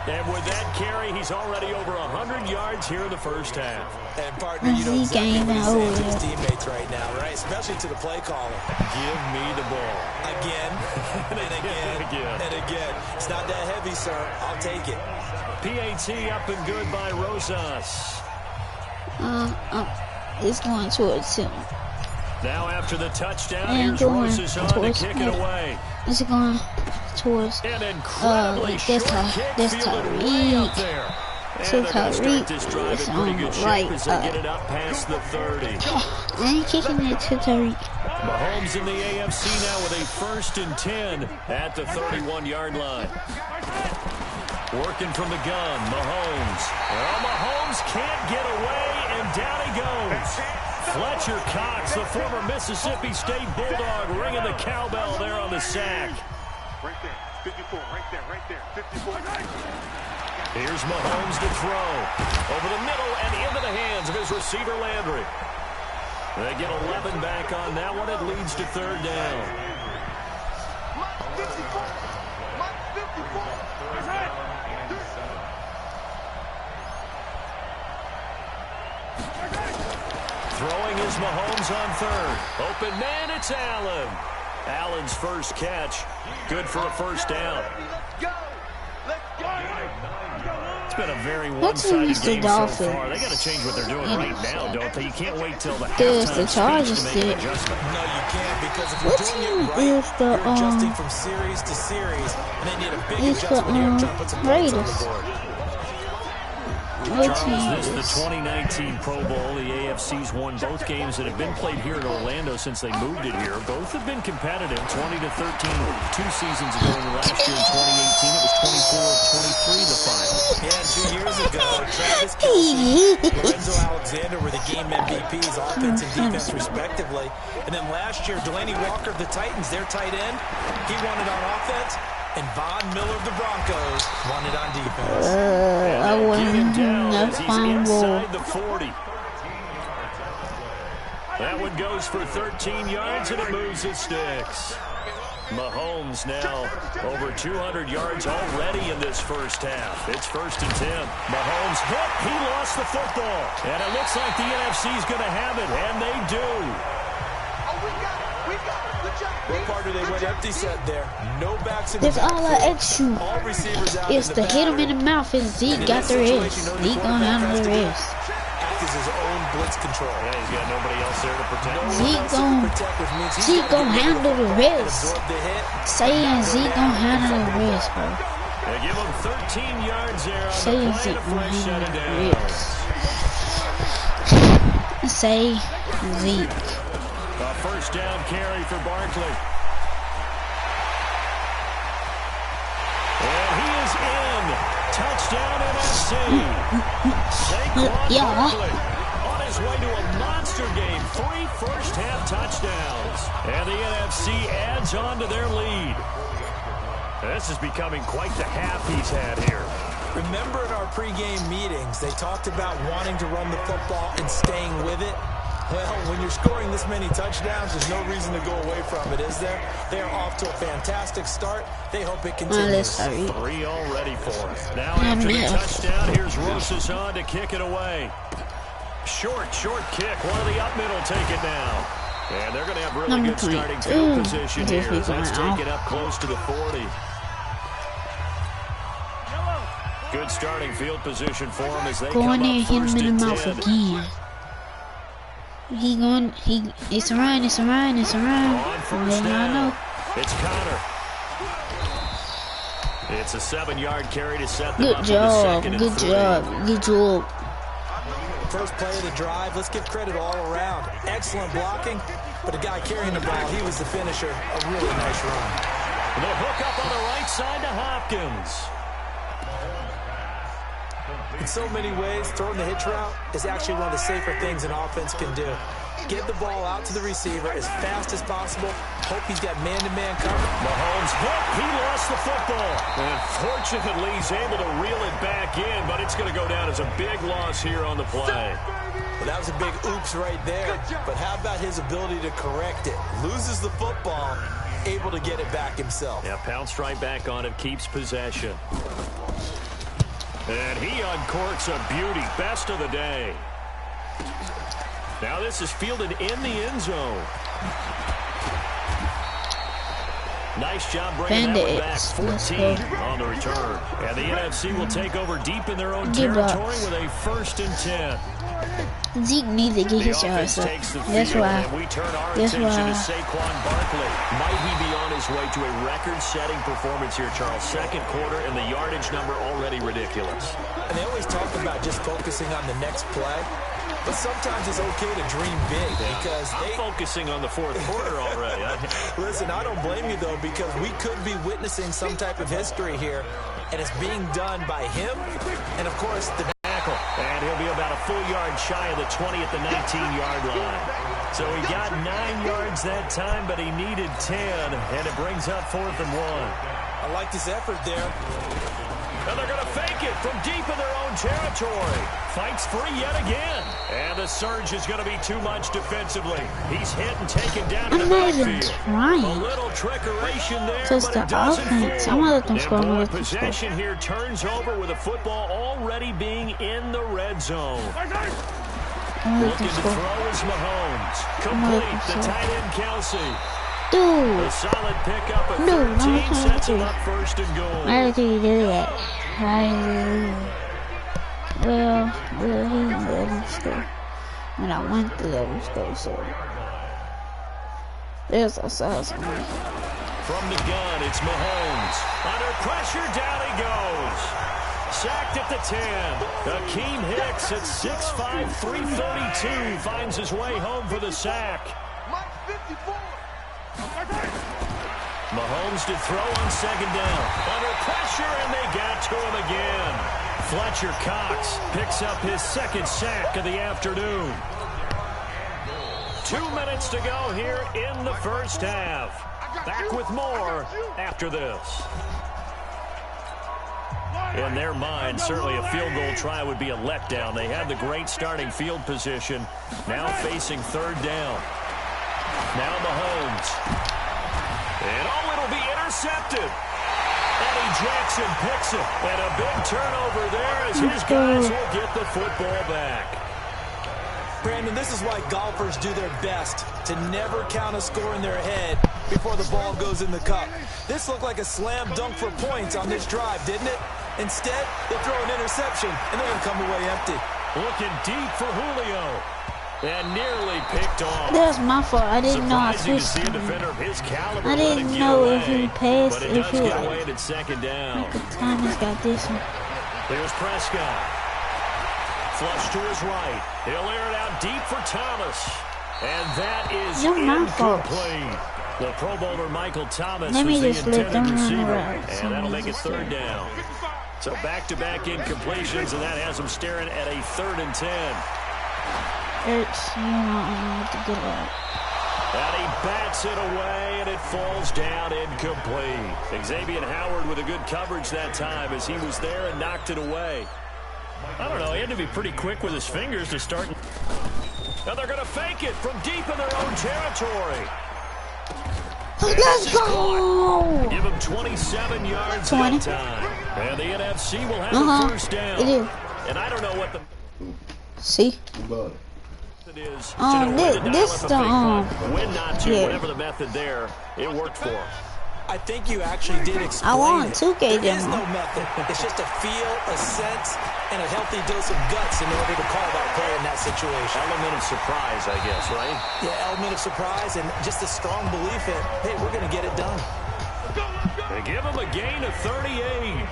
And with that carry, he's already over 100 yards here in the first half.
And partner, you know exactly what he's saying to his teammates right now, right? Especially to the play caller.
Give me the ball.
Again, and again, and again. It's not that heavy, sir. I'll take it.
PAT up and good by Rosas.
It's going towards him.
Now after the touchdown, here's Rosas on to kick it away.
It's going towards
an incredibly short kick fielded up there.
So Tyreek is on the right.
As they get it up past the 30.
I ain't kicking it to Tyreek.
Mahomes in the AFC now with a 1st and 10 at the 31-yard line. Working from the gun, Mahomes. Well, Mahomes can't get away, and down he goes. Fletcher Cox, the former Mississippi State Bulldog, ringing the cowbell there on the sack.
Right there, 54, right there, 54.
Here's Mahomes to throw. Over the middle and into the hands of his receiver, Landry. They get 11 back on that one. It leads to 3rd down. Throwing is Mahomes on 3rd. Open man, it's Allen. Allen's first catch. Good for a 1st down. It's been a very one-sided game so far. They got to change what they're doing right now, don't they? You can't wait till the halftime speech to make an adjustment.
No, you can't, because if you're doing it right, you're adjusting from series to series, and then you need a big adjustment here to try to put some points on the board.
Charles, this is the 2019 Pro Bowl. The AFC's won both games that have been played here in Orlando since they moved it here. Both have been competitive, 20-13 2 seasons ago. And last year in 2018, it was 24-23 the final.
Yeah, 2 years ago, Travis Kelce, Lorenzo Alexander were the game MVPs, offense and defense respectively. And then last year, Delaney Walker of the Titans, their tight end, he won it on offense. And Von Miller of the Broncos won it on defense.
I wouldn't have
inside the 40. That one goes for 13 yards, and it moves the sticks. Mahomes now over 200 yards already in this first half. It's 1st and 10. Mahomes hit. He lost the football. And it looks like the NFC is going to have it, and they do.
Oh, we got it. Good job.
Well, partner, they went empty set there. No backs in
That's
the
all I ask you.
All receivers out
It's
in
to
the
hit him in the mouth and Zeke got the wrist. Zeke gonna handle the wrist.
Act as his own blitz control.
Yeah, he's got nobody else there to protect.
Zeke gonna handle the wrist. Saying Zeke gonna handle the wrist, bro.
They give him 13 yards there on
Say
the play
Zeke
to
gonna
first set
handle
it
the
down.
wrist. Say Zeke.
A first down carry for Barkley. And he is in. Touchdown NFC. Saquon Barkley on his way to a monster game. 3 first-half touchdowns. And the NFC adds on to their lead. This is becoming quite the half he's had here.
Remember in our pregame meetings, they talked about wanting to run the football and staying with it? Well, when you're scoring this many touchdowns, there's no reason to go away from it, is there? They are off to a fantastic start. They hope it continues.
3 already for us. Now after the touchdown, here's Rosas on to kick it away. Short kick. One of the up middle take it now. And they're going to have really good starting field position here. Let's take it up close to the 40. Good starting field position for him as they come up
hit him
first
in
and
the mouth
10.
again. It's a run.
On first down. It's Connor. It's a 7-yard carry to set them up for the second and 3.
Good job.
First play of the drive. Let's give credit all around. Excellent blocking, but the guy carrying the ball, he was the finisher. A really nice run.
The hook up on the right side to Hopkins.
In so many ways, throwing the hitch route is actually one of the safer things an offense can do. Get the ball out to the receiver as fast as possible. Hope he's got man-to-man cover.
Mahomes hit. He lost the football. And fortunately, he's able to reel it back in, but it's going to go down as a big loss here on the play.
Well, that was a big oops right there. But how about his ability to correct it? Loses the football, able to get it back himself.
Yeah, pounced right back on it, keeps possession. And he uncorks a beauty. Best of the day. Now this is fielded in the end zone. Nice job bringing that one back. 14 on the return. And the NFC will take over deep in their own territory with a 1st and 10.
Zeke needs to get his yards up. That's why.
We turn our attention to Saquon Barkley. Might he be on his way to a record-setting performance here, Charles? Second quarter, and the yardage number already ridiculous.
And they always talk about just focusing on the next play. But sometimes it's okay to dream big because
I'm focusing on the 4th quarter already.
Listen, I don't blame you, though, because we could be witnessing some type of history here, and it's being done by him and, of course, the tackle.
And he'll be about a full yard shy of the 20 at the 19-yard line. So he got 9 yards that time, but he needed 10, and it brings up 4th and 1.
I like this effort there.
And they're going to fake it from deep in their own territory. Fights free yet again. And the surge is going to be too much defensively. He's hit and taken down in the backfield. A little trickeration there, but it doesn't fool. And possession here turns over with the football already being in the red zone. Looking to throw is Mahomes. Complete the tight end Kelsey. A solid pickup at 13 sets him up 1st and goal.
Why did he do that? Well, he didn't let him score. When I went to let him score, so there's a sauce on me.
From the gun, it's Mahomes. Under pressure, down he goes. Sacked at the 10. Akeem Hicks at 6'5", 332 finds his way home for the sack. Mahomes to throw on 2nd down. Under pressure, and they got to him again. Fletcher Cox picks up his 2nd sack of the afternoon. 2 minutes to go here in the first half. Back with more after this. In their mind, certainly a field goal try would be a letdown. They had the great starting field position. Now facing 3rd down. Now Mahomes. And it'll be intercepted. Eddie Jackson picks it. And a big turnover there as his guys will get the football back.
Brandon, this is why golfers do their best to never count a score in their head before the ball goes in the cup. This looked like a slam dunk for points on this drive, didn't it? Instead, they throw an interception, and they're going to come away empty.
Looking deep for Julio. And nearly picked off.
That was my fault. I didn't know I switched. I didn't know if he passed, if he like. Thomas got this one.
Here's Prescott. Flush to his right. He'll air it out deep for Thomas. And that is incomplete. The Pro Bowler Michael Thomas
Let me
was
just
the
let them
intended
run
receiver.
around.
And that'll make it third down. So back-to-back incompletions, and that has him staring at a 3rd and 10.
It's, you know, to get out.
And he bats it away, and it falls down incomplete. Xavier Howard with a good coverage that time as he was there and knocked it away. I don't know, he had to be pretty quick with his fingers to start. Now they're going to fake it from deep in their own territory.
Let's go!
Give him 27 yards that time. And the NFC will have the first down.
It is.
And I don't know what the...
See?
It is
this the
win not to, whatever the method there, it worked for him.
I think you actually did explain
I want 2K
There is no method. It's just a feel, a sense, and a healthy dose of guts in order to call that play in that situation.
Element of surprise, I guess, right?
Yeah, element of surprise and just a strong belief in, hey, we're going to get it done.
They give him a gain of 38.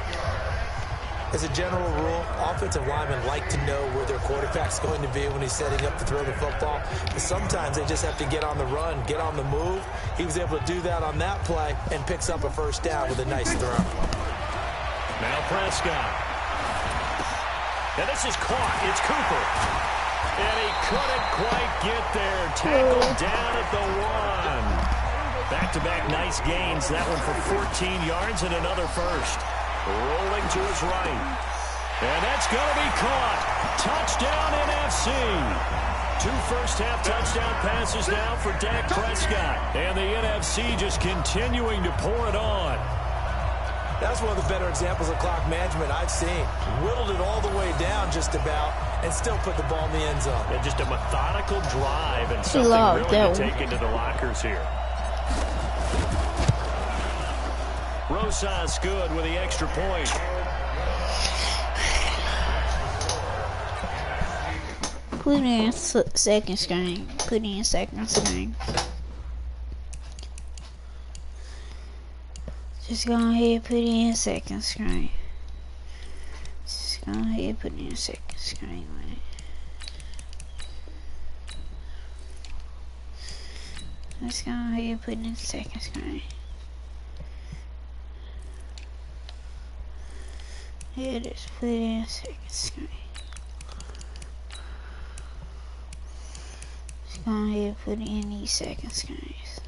As a general rule, offensive linemen like to know where their quarterback's going to be when he's setting up to throw the football. But sometimes they just have to get on the run, get on the move. He was able to do that on that play and picks up a first down with a nice throw.
Now Prescott. And this is caught. It's Cooper. And he couldn't quite get there. Tackled down at the 1. Back-to-back nice gains. That one for 14 yards and another first. Rolling to his right. And that's going to be caught. Touchdown NFC. 2 first-half touchdown passes now for Dak Prescott. And the NFC just continuing to pour it on.
That's one of the better examples of clock management I've seen. Whittled it all the way down just about and still put the ball in the end zone.
And just a methodical drive and something really to take into the lockers here. Rosas good with the extra point.
Put in second screen. Put in second screen. Just go ahead and put in second screen. Just go ahead and put in second screen, man. Let's go ahead and put in second screen. Here it is, put it in second screen. Just go ahead and put it in these second screens.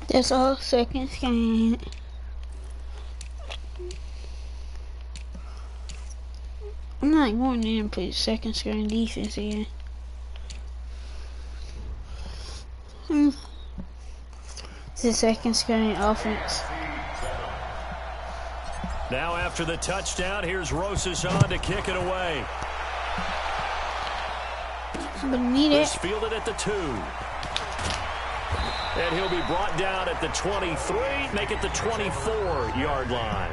That's all second screen. I'm not going in and put second screen defense again. It's a second screen offense.
Now after the touchdown, here's Rosas on to kick it away. He's fielded at the 2. And he'll be brought down at the 23, make it the 24-yard line.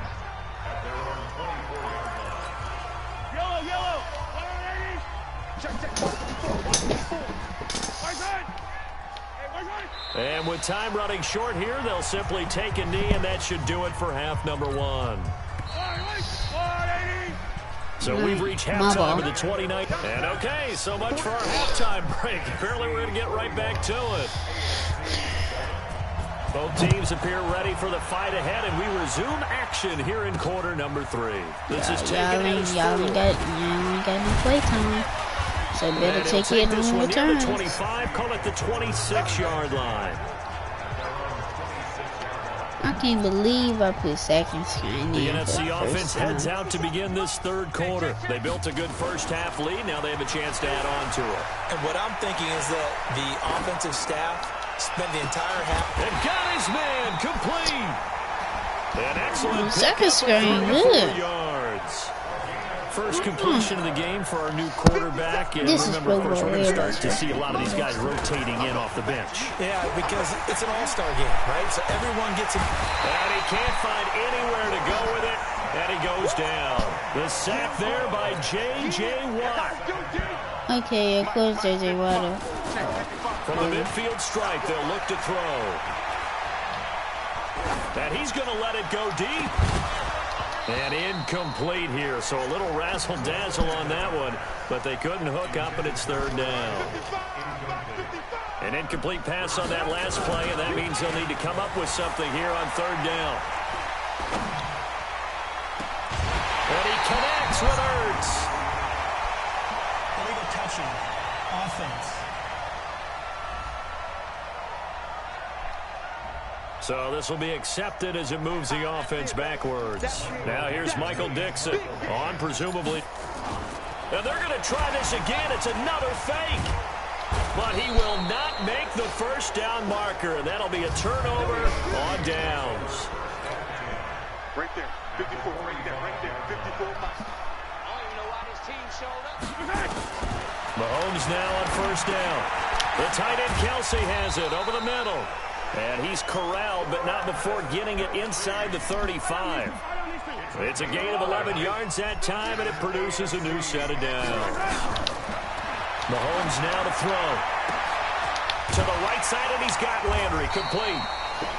Yellow.
And with time running short here, they'll simply take a knee, and that should do it for half number 1. So we've reached halftime of the 29th. And okay, so much for our halftime break. Apparently we're going to get right back to it. Both teams appear ready for the fight ahead, and we resume action here in quarter number 3. This is taken as
y'all ain't got no play time. So better take it
this
on
one near the
returns.
25, call it the 26-yard line.
I can't believe I put second screen
The
in for
NFC
the
offense
first time.
heads out to begin this third quarter. They built a good first-half lead. Now they have a chance to add on to it.
And what I'm thinking is that the offensive staff spent the entire half.
And got his man complete. An excellent
Second screen,
34
good.
yards. First completion of the game for our new quarterback. And
This is
remember, of course, we're going to
Pro Bowl,
start to see a lot of these guys rotating in off the bench.
Yeah, because it's an all-star game, right? So everyone gets it.
And he can't find anywhere to go with it. And he goes down. The sack there by J.J. Watt.
Okay, of course, J.J. Watt.
From the midfield stripe, they'll look to throw. And he's going to let it go deep. And incomplete here, so a little razzle-dazzle on that one, but they couldn't hook up, and it's third down. An incomplete pass on that last play, and that means they'll need to come up with something here on third down. And he connects with Ertz.
Illegal touching. Offense.
So this will be accepted as it moves the offense backwards. Now here's Michael Dixon on presumably. And they're going to try this again. It's another fake. But he will not make the first down marker. And that'll be a turnover on downs.
Right there. 54 right there. Right there. 54. I don't even know why this team showed up.
Mahomes now on first down. The tight end Kelsey has it over the middle. And he's corralled, but not before getting it inside the 35. It's a gain of 11 yards that time, and it produces a new set of downs. Mahomes now to throw. To the right side, and he's got Landry complete.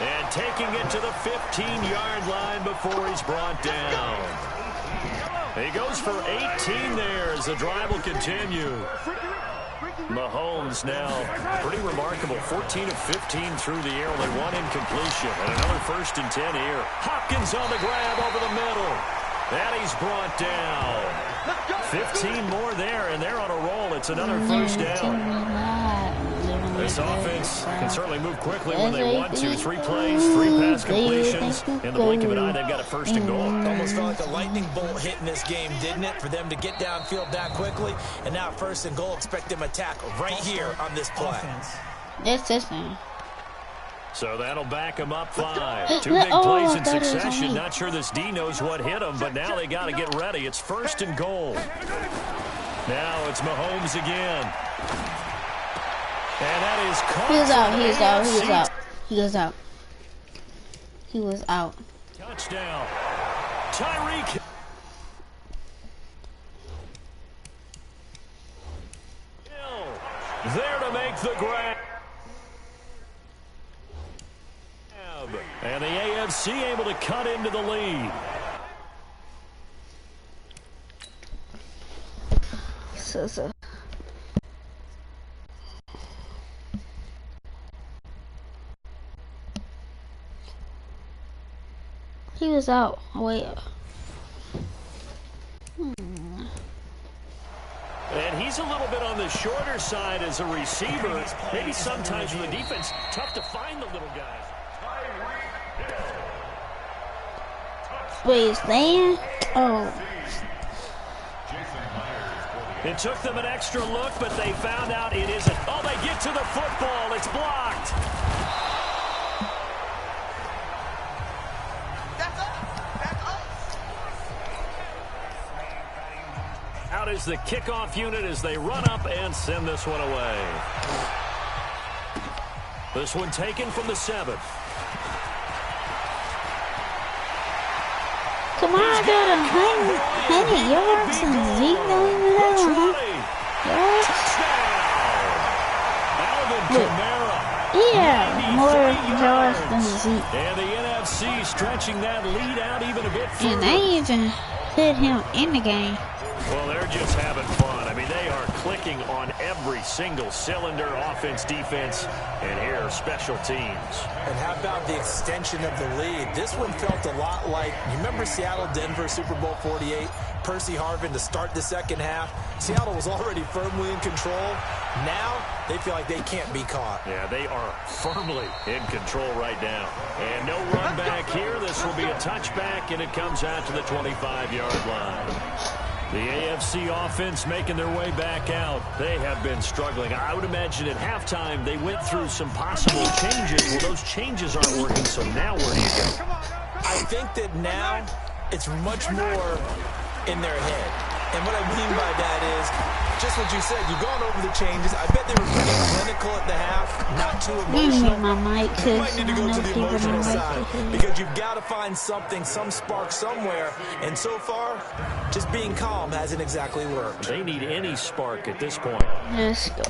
And taking it to the 15-yard line before he's brought down. He goes for 18 there as the drive will continue. Mahomes now pretty remarkable. 14 of 15 through the air. Only one incompletion. And another 1st and 10 here. Hopkins on the grab over the middle. And he's brought down. 15 more there, and they're on a roll. It's another first down. This offense can certainly move quickly when they want to. 3 plays, 3 pass completions. In the blink of an eye, they've got a 1st and goal.
Almost felt like a lightning bolt hit in this game, didn't it? For them to get downfield that quickly. And now 1st and goal, expect them to attack right here on this play.
That's this thing.
So that'll back them up 5. 2 big plays in succession. Not sure this D knows what hit them, but now they got to get ready. It's 1st and goal. Now it's Mahomes again. And that is caught.
He was out.
Touchdown. Tyreek. Hill there to make the grab. And the AFC able to cut into the lead.
So. He was out. Wait.
And he's a little bit on the shorter side as a receiver. Maybe sometimes in the defense, tough to find the little guys.
Wait, is there? Oh.
It took them an extra look, but they found out it isn't. Oh, they get to the football. It's blocked. Out is the kickoff unit as they run up and send this one away. This one taken from the 7th.
Come on, I got 100 yards and Zeke don't even have 100 yards.
Alvin Kamara.
Yeah, more yards than Zeke.
And the NFC stretching that lead out even a bit further.
And they even put him in the game.
Well, they're just having fun. I mean, they are clicking on every single cylinder, offense, defense, and here special teams.
And how about the extension of the lead? This one felt a lot like, you remember Seattle-Denver Super Bowl 48? Percy Harvin to start the second half. Seattle was already firmly in control. Now they feel like they can't be caught.
Yeah, they are firmly in control right now. And no run back here. This will be a touchback, and it comes out to the 25-yard line. The AFC offense making their way back out. They have been struggling. I would imagine at halftime they went through some possible changes. Well, those changes aren't working, so now where do you go?
I think that now it's much more in their head. And what I mean by that is just what you said. You've gone over the changes. I bet they were pretty clinical at the half, not too emotional. You might need to go to the emotional side because you've got to find something, some spark somewhere. And so far, just being calm hasn't exactly worked.
They need any spark at this point.
Let's go.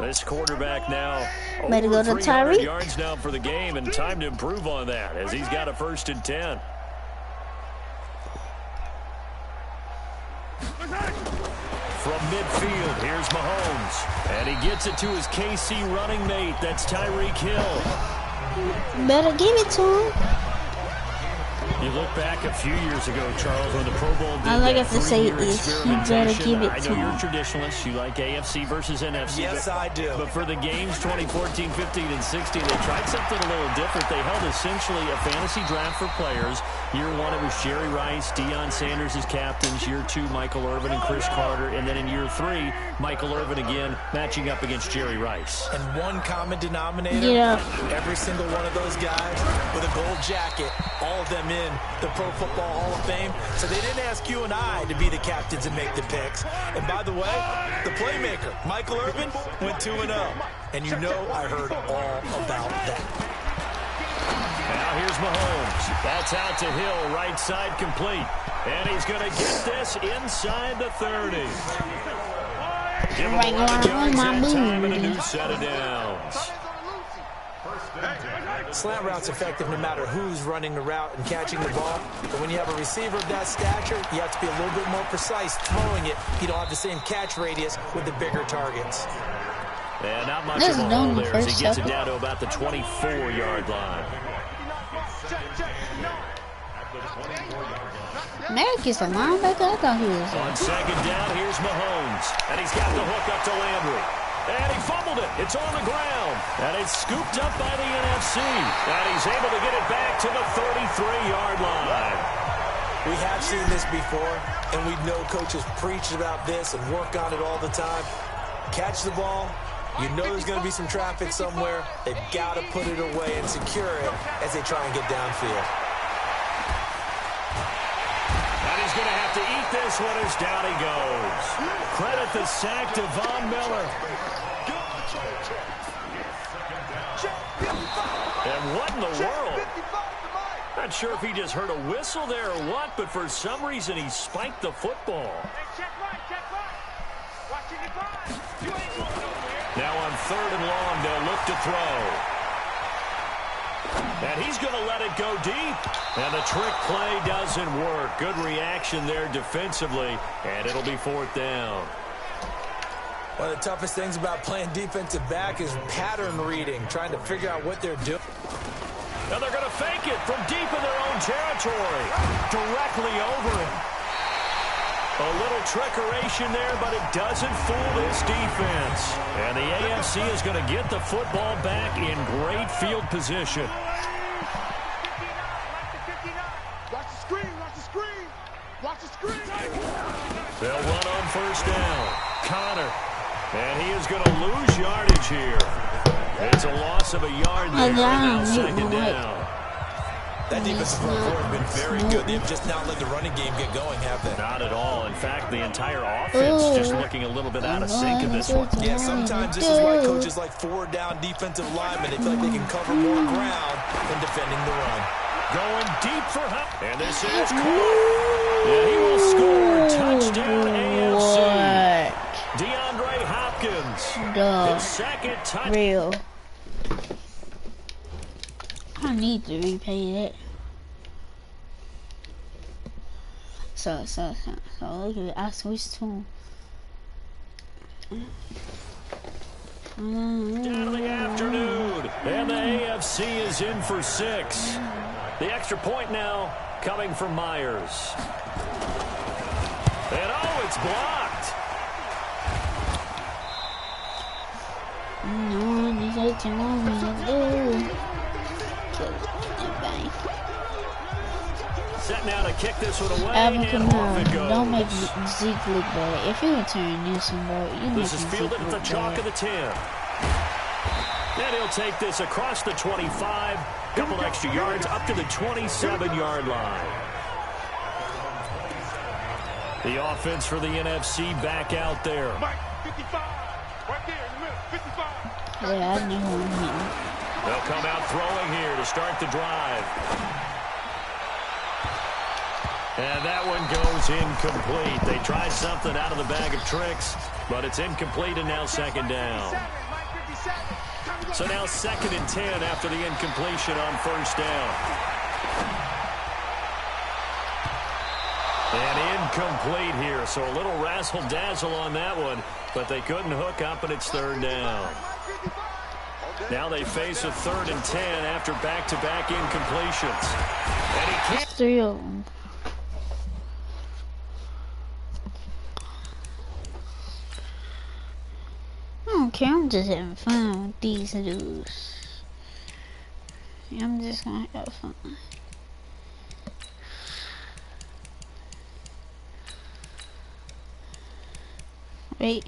This quarterback now
Better
over
go to
300
Tyreek.
yards now for the game, and time to improve on that as he's got a 1st and 10. From midfield, here's Mahomes. And he gets it to his KC running mate. That's Tyreek Hill.
Better give it to him.
You look back a few years ago, Charles, when the Pro Bowl did
All I
that
got to say
3-year
is he better give it
I
to
know you're a
him.
traditionalist. You like AFC versus NFC.
Yes, I do.
But for the games 2014, 15, and 16, they tried something a little different. They held essentially a fantasy draft for players. Year 1, it was Jerry Rice, Deion Sanders as captains. Year 2, Michael Irvin and Chris Carter. And then in year 3, Michael Irvin again matching up against Jerry Rice.
And one common denominator, every single one of those guys with a gold jacket, all of them in the Pro Football Hall of Fame. So they didn't ask you and I to be the captains and make the picks. And by the way, the playmaker, Michael Irvin, went 2-0. And you know I heard all about that.
Now here's Mahomes. That's out to Hill, right side complete. And he's going to get this inside the 30. Give him 11 yards that time and a new set of downs.
Slant route's effective no matter who's running the route and catching the ball. But when you have a receiver of that stature, you have to be a little bit more precise throwing it. You don't have the same catch radius with the bigger targets.
And not much of a hole there as he gets it down to about the 24-yard line.
America's a linebacker. I thought he was.
On 2nd down, here's Mahomes. And he's got the hook up to Landry. And he fumbled it. It's on the ground. And it's scooped up by the NFC. And he's able to get it back to the 33-yard line.
We have seen this before, and we know coaches preach about this and work on it all the time. Catch the ball. You know there's going to be some traffic somewhere. They've got to put it away and secure it as they try and get downfield.
And he's going to have to eat this one as down he goes. Credit the sack to Von Miller. And what in the world? Not sure if he just heard a whistle there or what, but for some reason he spiked the football. Now on 3rd and long, they'll look to throw. And he's going to let it go deep. And the trick play doesn't work. Good reaction there defensively, and it'll be 4th down.
One of the toughest things about playing defensive back is pattern reading, trying to figure out what they're doing.
Now they're going to fake it from deep in their own territory. Directly over him. A little trickeration there, but it doesn't fool this defense. And the AFC is going to get the football back in great field position.
Watch the screen, watch the screen. Watch the screen.
They'll run on 1st down. Connor. And he is going to lose yardage here. It's a loss of a yard there. Now 2nd down.
That defensive front four has been very good. They've just not let the running game get going, have they?
Not at all. In fact, the entire offense just looking a little bit out of sync in this one.
Yeah, sometimes this is why coaches like 4-down defensive linemen. They feel like they can cover more ground than defending the run.
Going deep for Hunt. And this is caught. And he will score. Touchdown AFC. DeAndre Hopkins. His 2nd touchdown.
Real. I need to repay that. So look at it. I switched to him.
Down to the afternoon, and the AFC is in for 6. The extra point now coming from Myers. And oh, it's blocked.
No, this is what you want me to do.
Set now to kick this one away,
Alvin
and off it
Kamara,
goes.
don't make Zeke look bad. If you return this one, bro, you make
This is
Zeke
fielded at
look
the chalk
bad.
of the 10. And he'll take this across the 25, couple extra yards up to the 27-yard line. The offense for the NFC back out there.
Mike, 55. Right there in the middle. 55.
Yeah, I know who I'm hitting.
They'll come out throwing here to start the drive. And that one goes incomplete. They tried something out of the bag of tricks, but it's incomplete and now second down. So now 2nd and 10 after the incompletion on first down. And incomplete here, so a little razzle-dazzle on that one, but they couldn't hook up, and it's 3rd down. Now they face a 3rd and 10 after back-to-back incompletions. And he can't.
3 of them. I don't care, I'm just having fun with these dudes. I'm just gonna have fun. Wait.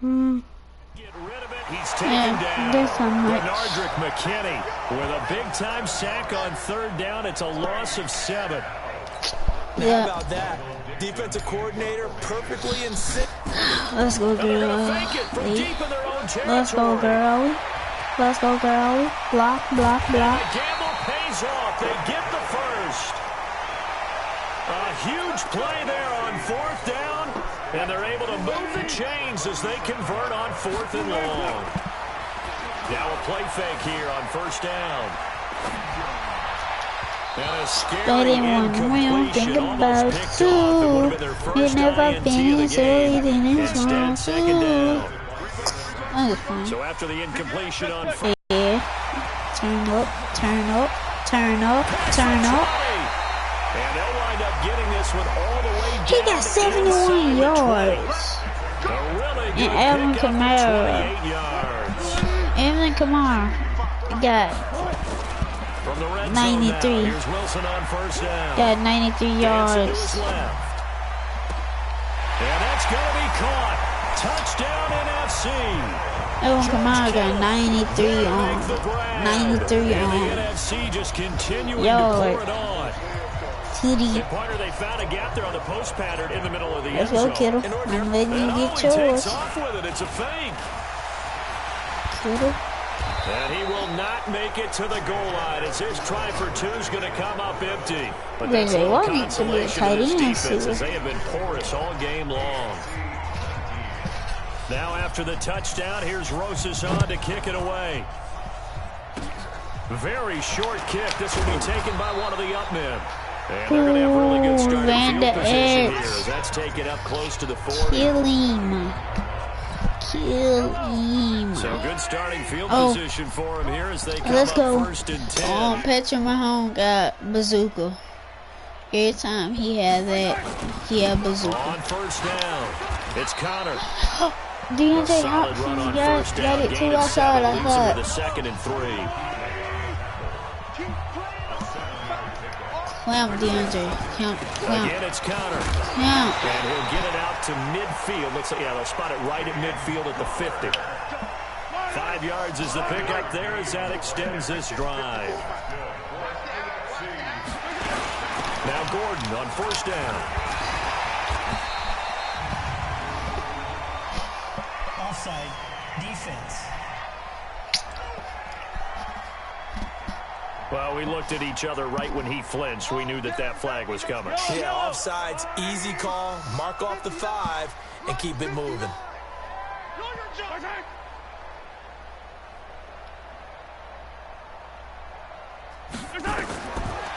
Get rid of it. He's taken down.
There's so much.
Bernardrick McKinney with a big-time sack on 3rd down. It's a loss of 7.
Yeah.
How about that? Defensive coordinator perfectly in sync.
Let's go,
And they're
girl.
going to fake it from deep in their own territory.
Let's go, girl. Let's go, girl. Block, block, block.
The gamble pays off. They get the first. A huge play there on 4th down, and they're able to move the chains as they convert on 4th and long. Now a play fake here on 1st down. And a scary incompletion, almost picked off. It would have been their first INT of the game. Instead, 2nd down. So after the incompletion on 4th.
Yeah. Turn up, turn up, turn up, turn up.
And they'll wind up getting this one all the way down.
He got 71 yards. And Alvin Kamara.
28 yards.
Alvin Kamara got
From the red
93.
zone now, here's Wilson on 1st down.
Got 93
Dancing to
yards.
his left. And that's going to be caught. Touchdown NFC.
Alvin Kamara got 93 on. 93
And the
on.
NFC just continuing to pour it on.
TD.
The pointer, they found a gap there on the post pattern in the middle of the
Let's
end
go,
zone.
kiddo. I'm letting you
And
get
he
yours.
takes off with it. It's a fake.
Kiddo.
And he will not make it to the goal line as his try for 2 is going to come up empty. But that's
They
a little
want it to be a
consolation
tight
to this
end,
defense
too.
as they have been porous all game long. Now after the touchdown, here's Rosas on to kick it away. Very short kick. This will be taken by one of the up men. And they're going to have really good starting field position here as that's taken up close to the 40.
Kill him. Kill him.
So good starting field position for him here as they come
Let's
up
go.
1st and 10.
Patrick Mahomes got bazooka. Every time he had that, he had bazooka.
On 1st down, it's Connor.
DJ
Solid run on
Hopkins
1st down.
got it
Gain
too
of 7
outside. I
leaves him with
thought.
a 2nd and 3.
Clamp, DeAndre. Clamp.
Again, it's counter.
Clamp.
And he'll get it out to midfield. Looks like, yeah, they'll spot it right at midfield at the 50. 5 yards is the pickup there as that extends this drive. Now Gordon on first down.
Offside. Defense.
Well, we looked at each other right when he flinched. We knew that that flag was coming.
Yeah, offsides, easy call. Mark off the 5 and keep it moving.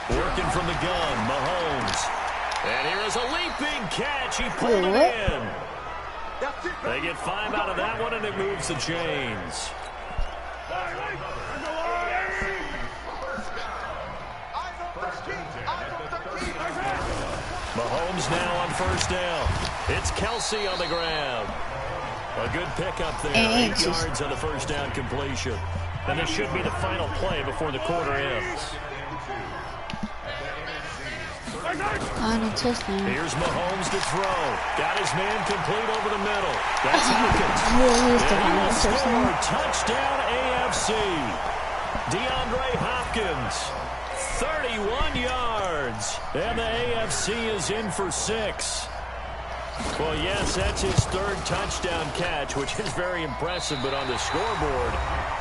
Working from the gun, Mahomes. And here is a leaping catch. He pulled it in. They get 5 out of that one, and it moves the chains. Mahomes now on first down. It's Kelsey on the ground. A good pickup there. 8 yards on the first down completion. And this should be the final play before the quarter ends. Here's Mahomes to throw. Got his man complete over the middle. That's Hopkins. Touchdown AFC. DeAndre Hopkins. 31 yards. And the AFC is in for 6. Well, yes, that's his 3rd touchdown catch, which is very impressive, but on the scoreboard,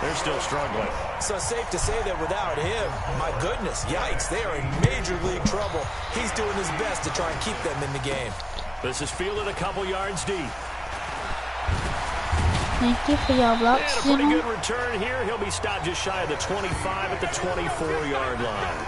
they're still struggling.
So it's safe to say that without him, my goodness, yikes, they are in major league trouble. He's doing his best to try and keep them in the game.
This is fielded a couple yards deep.
Thank you for your blocks.
And a pretty good return here. He'll be stopped just shy of the 25 at the 24-yard line.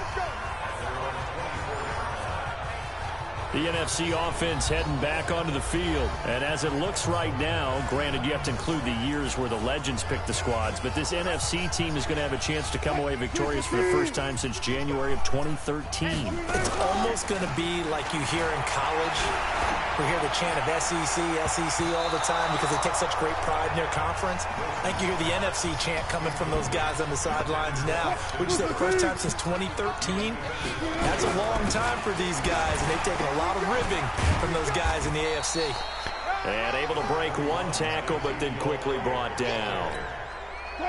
The NFC offense heading back onto the field. And as it looks right now, granted you have to include the years where the legends pick the squads, but this NFC team is going to have a chance to come away victorious for the first time since January of 2013.
It's almost going to be like you hear in college. We hear the chant of SEC all the time because they take such great pride in their conference. I think you hear the NFC chant coming from those guys on the sidelines now. Would you say the first time since 2013? That's a long time for these guys, and they've taken a lot of ribbing from those guys in the AFC.
And able to break one tackle, but then quickly brought down.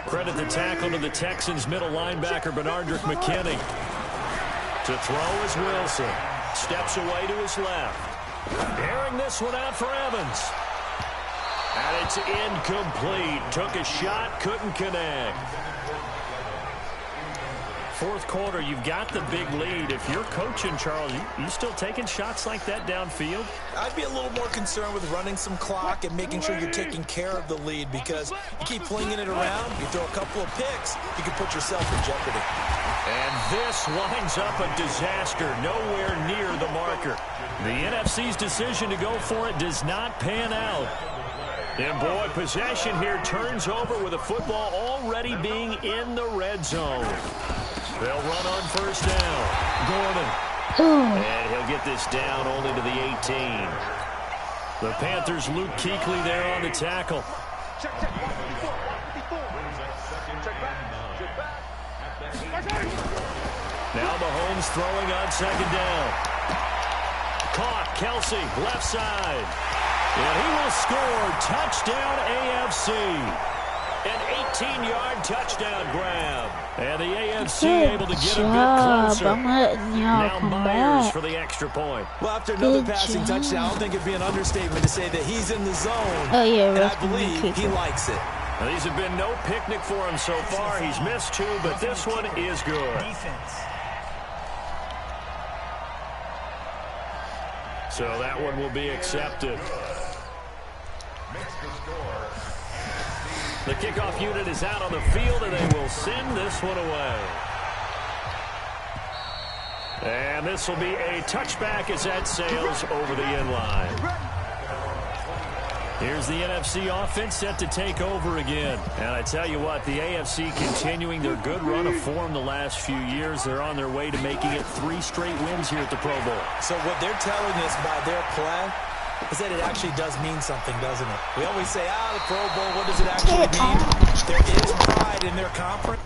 Credit the tackle to the Texans' middle linebacker, Benardrick McKinney. To throw is Wilson. Steps away to his left. Airing this one out for Evans. And it's incomplete. Took a shot, couldn't connect. 4th quarter, you've got the big lead. If you're coaching, Charles, you still taking shots like that downfield?
I'd be a little more concerned with running some clock and making sure you're taking care of the lead, because you keep flinging it around, you throw a couple of picks, you can put yourself in jeopardy.
And this winds up a disaster, nowhere near the marker. The NFC's decision to go for it does not pan out. And boy, possession here turns over with a football already being in the red zone. They'll run on first down. Gordon. And he'll get this down only to the 18. The Panthers' Luke Kuechly there on the tackle. Now Mahomes throwing on second down. Caught, Kelsey, left side. And he will score. Touchdown AFC. An 18-yard touchdown grab. And the AFC able to get a bit closer. Now Myers for the extra point.
Well, after another passing touchdown, I don't think it'd be an understatement to say that he's in the zone.
Oh, yeah,
and I believe he likes it.
Now, these have been no picnic for him so far. He's missed 2, but this one is good. So that one will be accepted. The kickoff unit is out on the field, and they will send this one away. And this will be a touchback as that sails over the end line. Here's the NFC offense set to take over again. And I tell you what, the AFC continuing their good run of form the last few years. They're on their way to making it 3 straight wins here at the Pro Bowl.
So what they're telling us by their play is that it actually does mean something, doesn't it? We always say, the Pro Bowl, what does it actually mean? There is pride in their conference.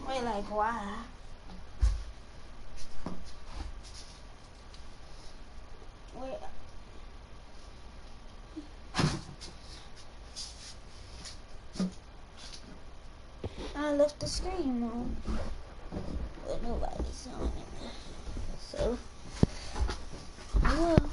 Wait, like why? Wait. I left the screen on, but nobody's on it. So, well.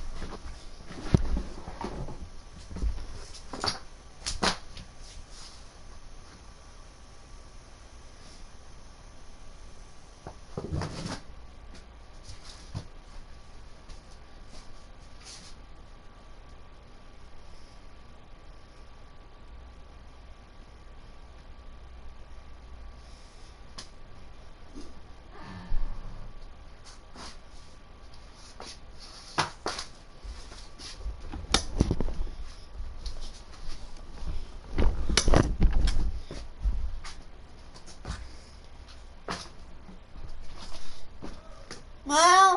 Well,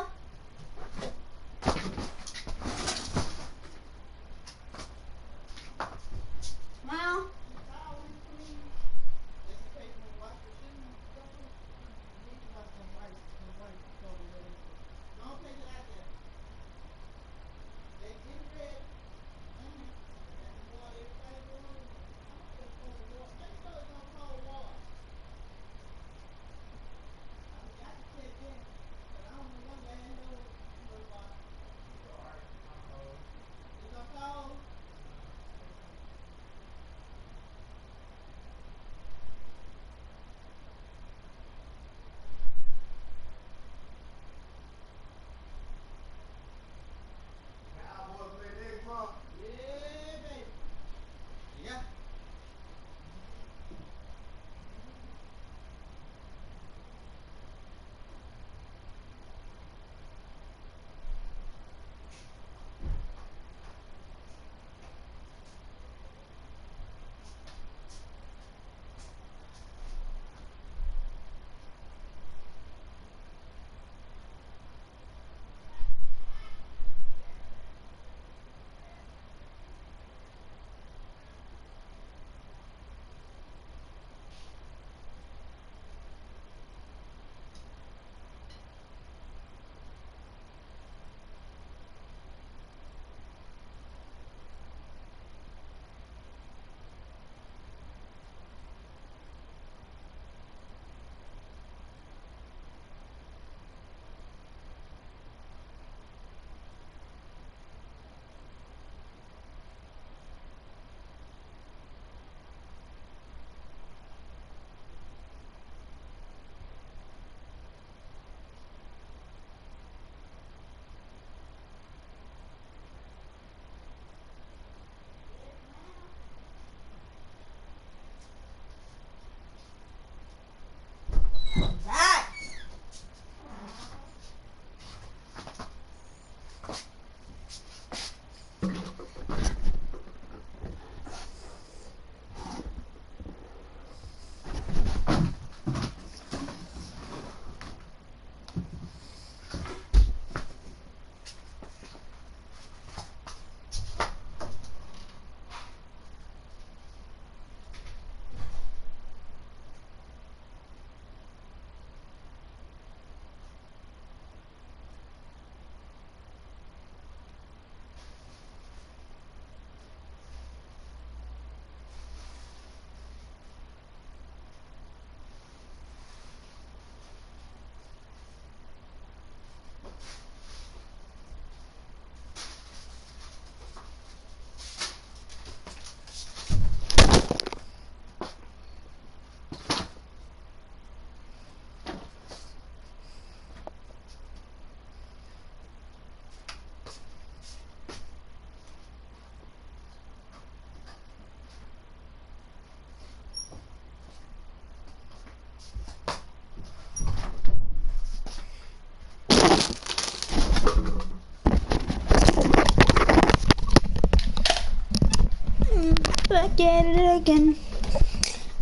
back at it again.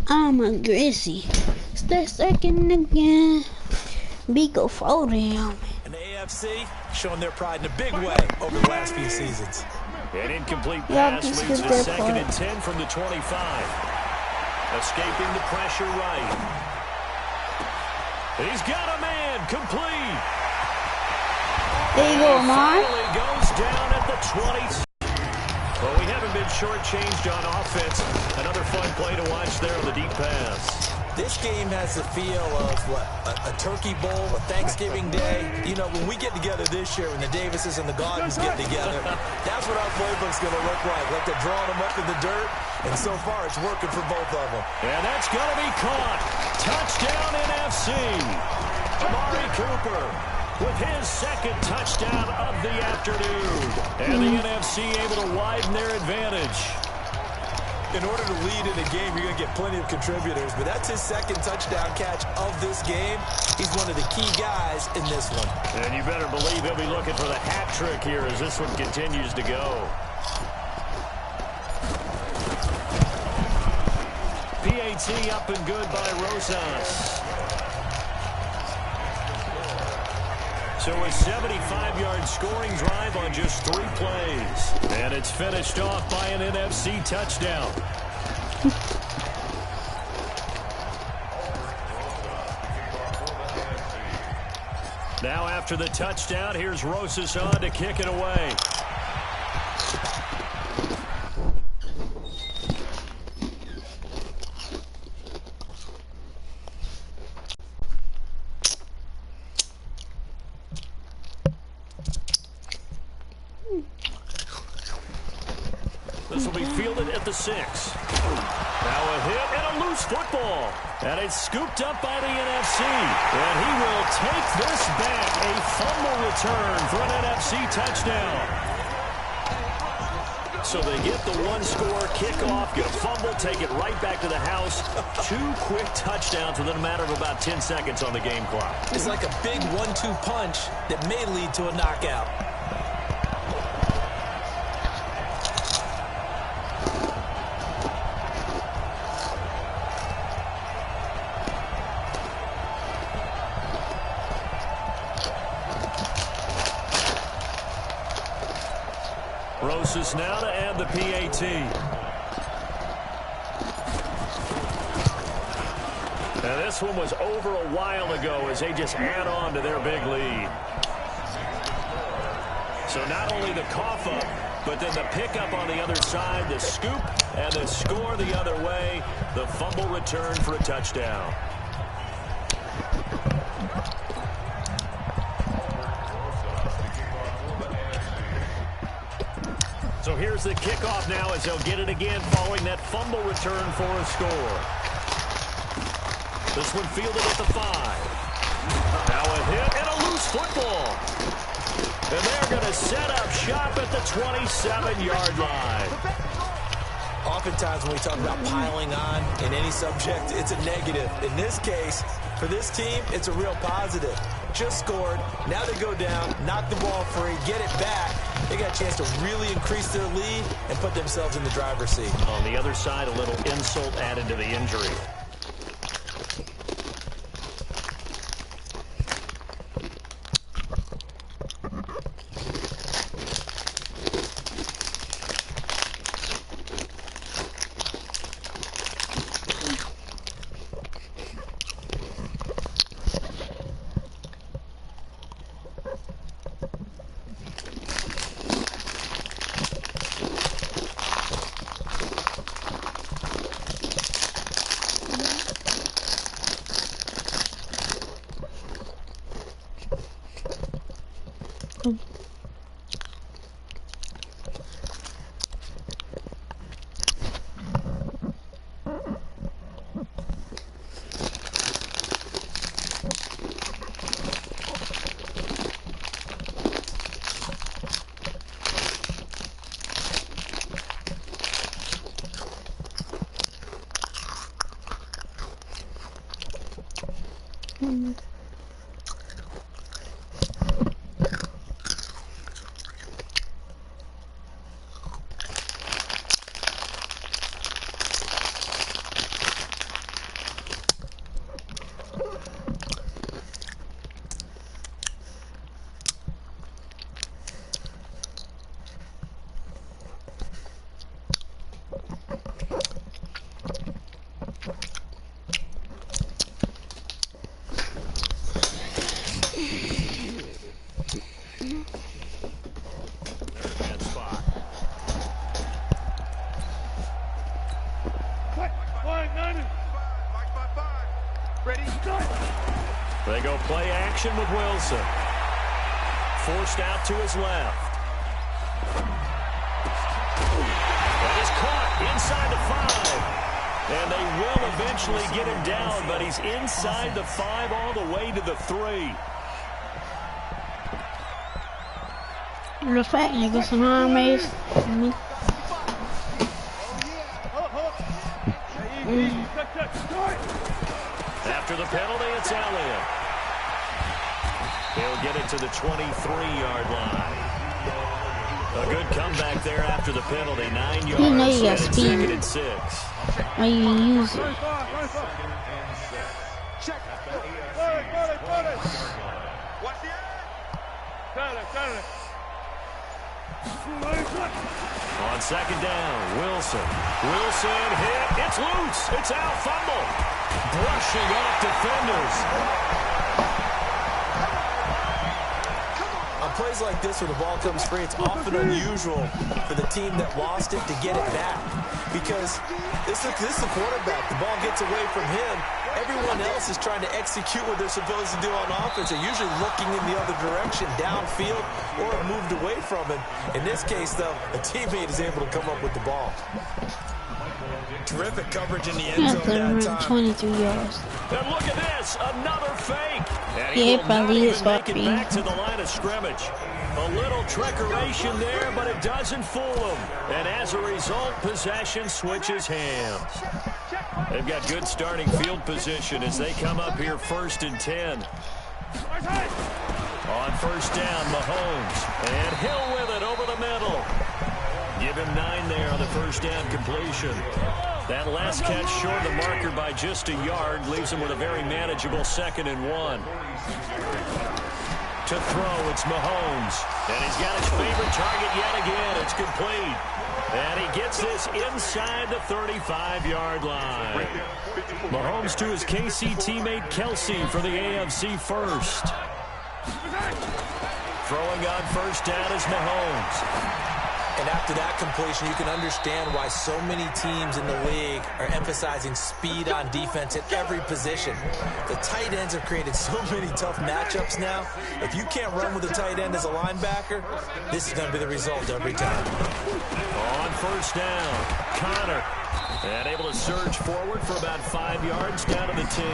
I'm a Grizzly. It's the second again. Beagle 40 on me.
And the AFC showing their pride in a big way over the last few seasons.
An incomplete
Yeah,
pass
just
leads
skip
to
that
2nd
part.
and 10 from the 25. Escaping the pressure right. He's got a man complete.
There you go, Mark.
Finally goes down at the 20. Well, we haven't been shortchanged on offense. Another fun play to watch there on the deep pass.
This game has the feel of what, a turkey bowl, a Thanksgiving day. You know, when we get together this year, when the Davises and the Gaudens get together, that's what our playbook's going to look like they're drawing them up in the dirt, and so far it's working for both of them.
And that's going to be caught. Touchdown NFC. Amari Cooper with his 2nd touchdown of the afternoon. And the NFC able to widen their advantage.
In order to lead in a game, you're going to get plenty of contributors, but that's his 2nd touchdown catch of this game. He's one of the key guys in this one.
And you better believe he'll be looking for the hat trick here as this one continues to go. PAT up and good by Rosas. So a 75-yard scoring drive on just 3 plays. And it's finished off by an NFC touchdown. Now after the touchdown, here's Rosas on to kick it away. This will be fielded at the 6. Now a hit and a loose football. And it's scooped up by the NFC. And he will take this back. A fumble return for an NFC touchdown. So they get the 1-score kickoff, get a fumble, take it right back to the house. 2 quick touchdowns within a matter of about 10 seconds on the game clock.
It's like a big 1-2 punch that may lead to a knockout.
Rosas now to add the PAT. Now this one was over a while ago as they just add on to their big lead. So not only the cough up, but then the pickup on the other side, the scoop, and the score the other way, the fumble return for a touchdown. So here's the kickoff now as they'll get it again following that fumble return for a score. This one fielded at the 5. Now a hit and a loose football. And they're going to set up shop at the 27-yard line.
Oftentimes when we talk about piling on in any subject, it's a negative. In this case, for this team, it's a real positive. Just scored. Now they go down, knock the ball free, get it back. They got a chance to really increase their lead and put themselves in the driver's seat.
On the other side, a little insult added to the injury. And spot.
Ready?
They go play action with Wilson. Forced out to his left. That is caught inside the 5. And they will eventually get him down, but he's inside the 5 all the way to the 3.
The fat niggas and armies.
After the penalty, it's Elliott. He'll get it to the 23-yard line. A good comeback there after the penalty. 9 yards.
You know you got
Second
speed
and 6.
when you use it.
On second down, Wilson. Wilson hit. It's loose. It's out. Fumble. Brushing off defenders.
On plays like this where the ball comes free, it's often unusual for the team that lost it to get it back. Because this is the quarterback. The ball gets away from him. Everyone else is trying to execute what they're supposed to do on offense. They're usually looking in the other direction, downfield, or moved away from him. In this case, though, a teammate is able to come up with the ball. Terrific coverage in the end zone that time.
23 yards.
And look at this, another fake. And
Yeah,
he will not
probably
even
is
make it
Buffy.
back to the line of scrimmage. A little trickeration there, but it doesn't fool him. And as a result, possession switches hands. They've got good starting field position as they come up here 1st and 10. On first down, Mahomes. And Hill with it over the middle. Give him 9 there on the first down completion. That last catch short of the marker by just a yard leaves him with a very manageable 2nd and 1. To throw, it's Mahomes. And he's got his favorite target yet again. It's complete. And he gets this inside the 35-yard line. Mahomes to his KC teammate Kelsey for the AFC first. Throwing on first down is Mahomes.
And after that completion, you can understand why so many teams in the league are emphasizing speed on defense at every position. The tight ends have created so many tough matchups now. If you can't run with a tight end as a linebacker, this is going to be the result every time.
On first down, Connor. And able to surge forward for about 5 yards down to the 10.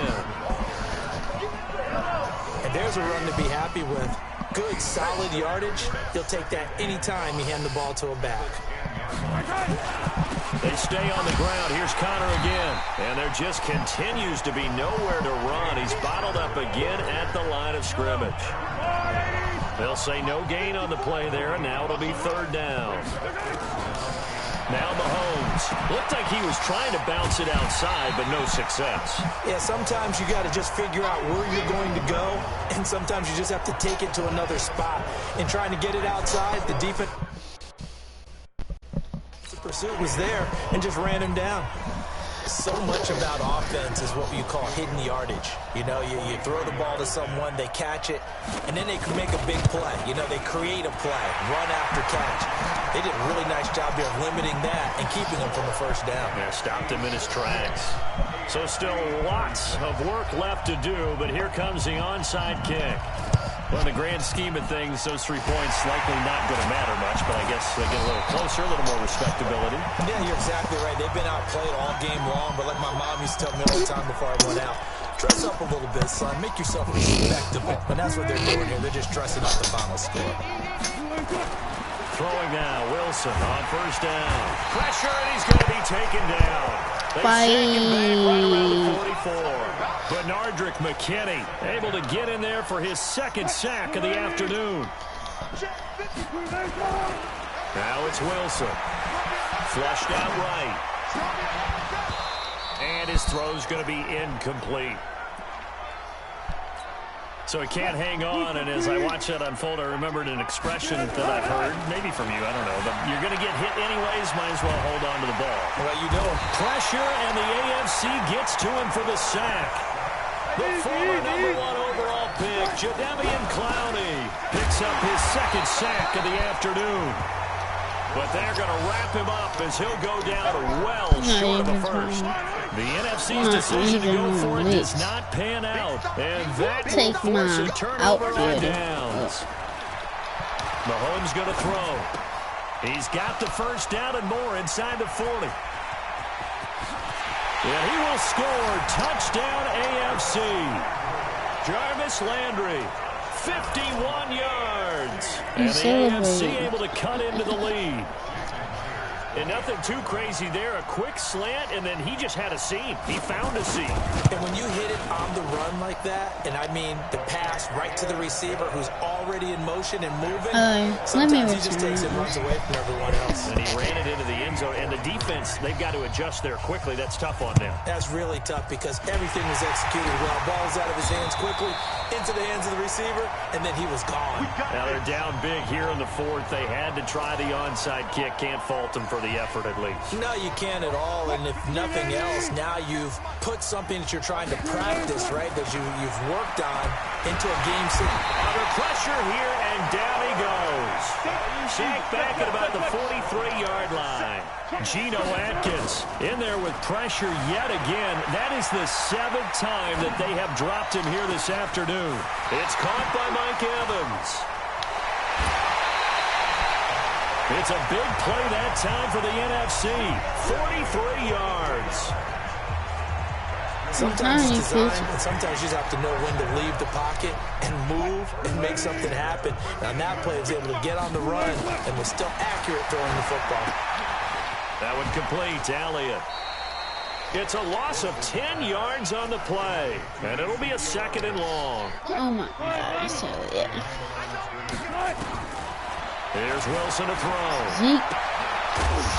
And there's a run to be happy with. Good, solid yardage. He'll take that anytime you hand the ball to a back.
They stay on the ground. Here's Connor again. And there just continues to be nowhere to run. He's bottled up again at the line of scrimmage. They'll say no gain on the play there, and now it'll be 3rd down. Now Mahomes. Looked like he was trying to bounce it outside, but no success.
Yeah, sometimes you got to just figure out where you're going to go, and sometimes you just have to take it to another spot. In trying to get it outside, the defense pursuit was there and just ran him down. So much about offense is what you call hidden yardage. You know, you throw the ball to someone, they catch it, and then they can make a big play. You know, they create a play, run after catch. They did a really nice job here of limiting that and keeping him from a first down.
Yeah, stopped him in his tracks. So still lots of work left to do, but here comes the onside kick. Well, in the grand scheme of things, those 3 points likely not going to matter much, but I guess they get a little closer, a little more respectability.
Yeah, you're exactly right. They've been outplayed all game long, but like my mom used to tell me all the time before I went out, dress up a little bit, son. Make yourself respectable. And that's what they're doing here. They're just dressing up the final score.
Throwing now, Wilson on first down. Pressure, and he's going to be taken down. They sack him back right around the 44. Bernardrick McKinney able to get in there for his 2nd sack of the afternoon. Now it's Wilson. Flushed out right. And his throw's going to be incomplete. So he can't hang on, and as I watch that unfold, I remembered an expression that I've heard, maybe from you, I don't know, but you're going to get hit anyways, might as well hold on to the ball.
Well, you know,
Pressure, and the AFC gets to him for the sack. The former #1 overall pick. Jadeveon Clowney picks up his second sack of the afternoon. But they're going to wrap him up as he'll go down well short of a first. The NFC's decision to go for it does not pan out. And that will force a turnover on downs. Mahomes going to throw. He's got the first down and more inside the 40. And he will score. Touchdown AFC. Jarvis Landry, 51 yards. And the AFC able to cut into the lead. And nothing too crazy there. A quick slant, and then he just had a seam. He found a seam.
And when you hit it on the run like that, and I mean the pass right to the receiver who's already in motion and moving, sometimes he just takes it and runs away from everyone else.
And he ran it into the end zone. And the defense, they've got to adjust there quickly. That's tough on them.
That's really tough because everything was executed well. Ball's out of his hands quickly, into the hands of the receiver, and then he was gone.
Now they're down big here in the fourth. They had to try the onside kick. Can't fault them for the effort at least.
No, you can't at all. And if nothing else, now you've put something that you're trying to practice, right, that you've worked on into a game scene.
Under pressure here, and down he goes. Sacked back at about the 43-yard line. Geno Atkins in there with pressure yet again. That is the 7th time that they have dropped him here this afternoon. It's caught by Mike Evans. It's a big play that time for the NFC. 43 yards.
Sometimes it's design, and sometimes you just have to know when to leave the pocket and move and make something happen. And on that play, he was able to get on the run and was still accurate throwing the football.
That would complete Elliott. It's a loss of 10 yards on the play, and it'll be a 2nd and long.
Oh my gosh,
Here's Wilson to throw.
Zeke.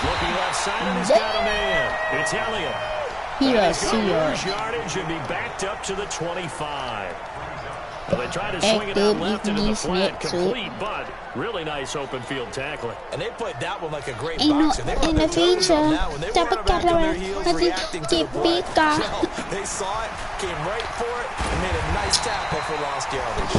Looking left side, and he's got a man. It's Elliott.
He
has yardage and be backed up to the 25. Well, they tried to swing it out left into the flat, complete, but really nice open field tackling.
And they played that one like a great boxer. They were
the feature.
They weren't back on their heels reacting to the play. They saw it, came right for it, and made a nice tackle for lost yardage.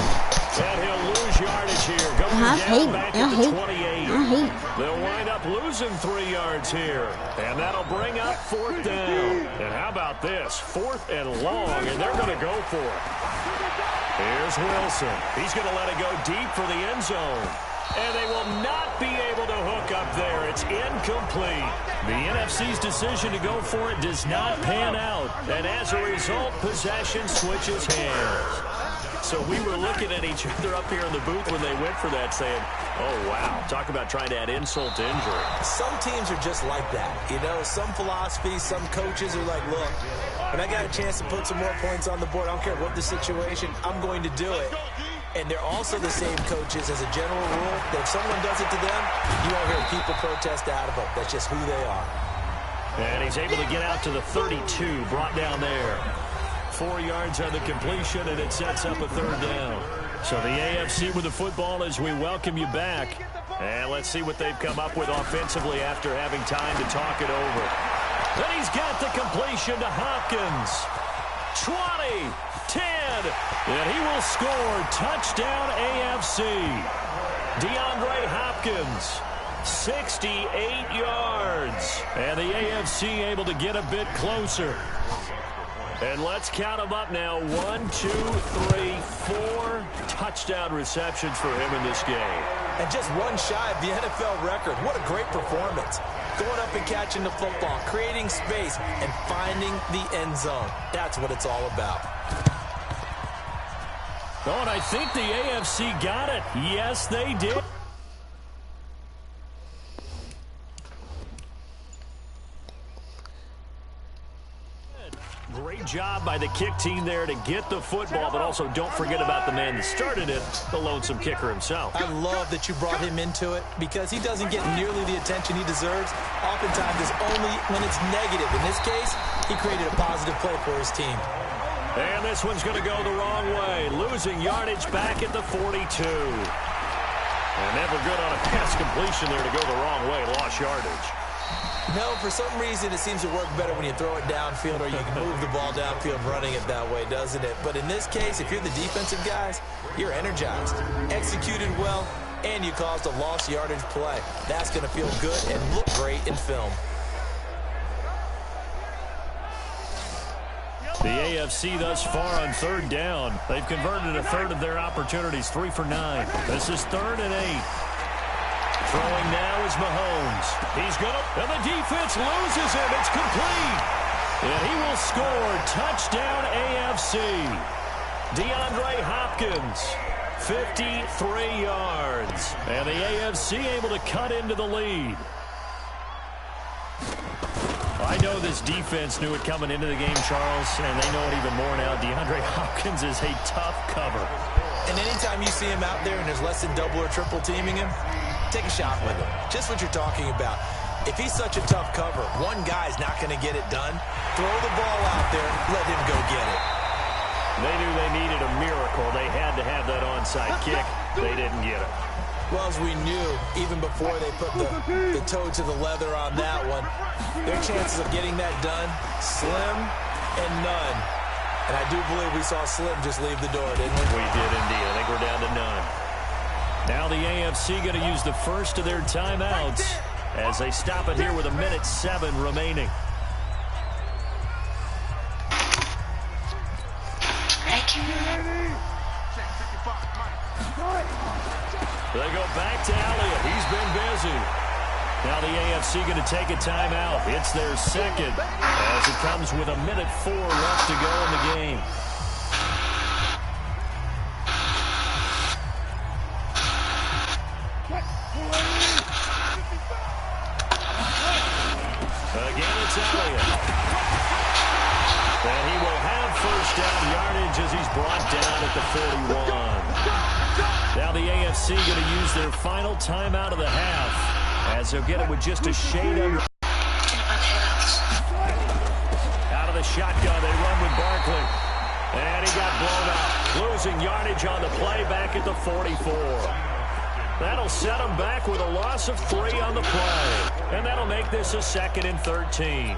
And he'll lose yardage here. Going down back at the 28. They'll wind up losing 3 yards here. And that'll bring up 4th down. And how about this? 4th and long, and they're going to go for it. Here's Wilson. He's going to let it go deep for the end zone. And they will not be able to hook up there. It's incomplete. The NFC's decision to go for it does not pan out. And as a result, possession switches hands. So we were looking at each other up here in the booth when they went for that saying, oh, wow, talk about trying to add insult to injury.
Some teams are just like that. You know, some philosophies, some coaches are like, look, when I got a chance to put some more points on the board, I don't care what the situation, I'm going to do it. And they're also the same coaches as a general rule that if someone does it to them, you won't hear people protest out of it. That's just who they are.
And he's able to get out to the 32, brought down there. 4 yards on the completion, and it sets up a 3rd down. So the AFC with the football as we welcome you back. And let's see what they've come up with offensively after having time to talk it over. Then he's got the completion to Hopkins. 20, 10, and he will score. Touchdown AFC. DeAndre Hopkins, 68 yards. And the AFC able to get a bit closer. And let's count them up now. 1, 2, 3, 4 touchdown receptions for him in this game.
And just one shy of the NFL record. What a great performance. Going up and catching the football, creating space, and finding the end zone. That's what it's all about.
Oh, and I think the AFC got it. Yes, they did. Great job by the kick team there to get the football, but also don't forget about the man that started it, the lonesome kicker himself.
I love that you brought him into it because he doesn't get nearly the attention he deserves. Oftentimes it's only when it's negative. In this case, he created a positive play for his team.
And this one's going to go the wrong way. Losing yardage back at the 42. And never good on a pass completion there to go the wrong way. Lost yardage.
No, for some reason it seems to work better when you throw it downfield or you can move the ball downfield running it that way, doesn't it? But in this case, if you're the defensive guys, you're energized, executed well, and you caused a lost yardage play. That's going to feel good and look great in film.
The AFC thus far on third down. They've converted a third of their opportunities, 3 for 9. This is 3rd and 8. Throwing now is Mahomes. He's going to, and the defense loses him. It's complete. And he will score. Touchdown AFC. DeAndre Hopkins, 53 yards. And the AFC able to cut into the lead. I know this defense knew it coming into the game, Charles, and they know it even more now. DeAndre Hopkins is a tough cover.
And anytime you see him out there and there's less than double or triple teaming him, take a shot with him. Just what you're talking about. If he's such a tough cover, one guy's not going to get it done. Throw the ball out there, let him go get it.
They knew they needed a miracle. They had to have that onside kick. They didn't get it.
Well, as we knew, even before they put the toe to the leather on that one, their chances of getting that done, slim and none. And I do believe we saw Slim just leave the door, didn't we?
We did indeed. I think we're down to none. Now the AFC going to use the first of their timeouts as they stop it here with 1:07 remaining. They go back to Elliott. He's been busy. Now the AFC going to take a timeout. It's their second as it comes with 1:04 left to go in the game. Again, it's Elliott. And he will have first down yardage as he's brought down at the 41. Now the AFC going to use their final timeout of the half as they'll get it with just a shade under. Out of the shotgun, they run with Barkley. And he got blown up. Losing yardage on the play back at the 44. That'll set him back with a loss of 3 on the play. And that'll make this a 2nd and 13.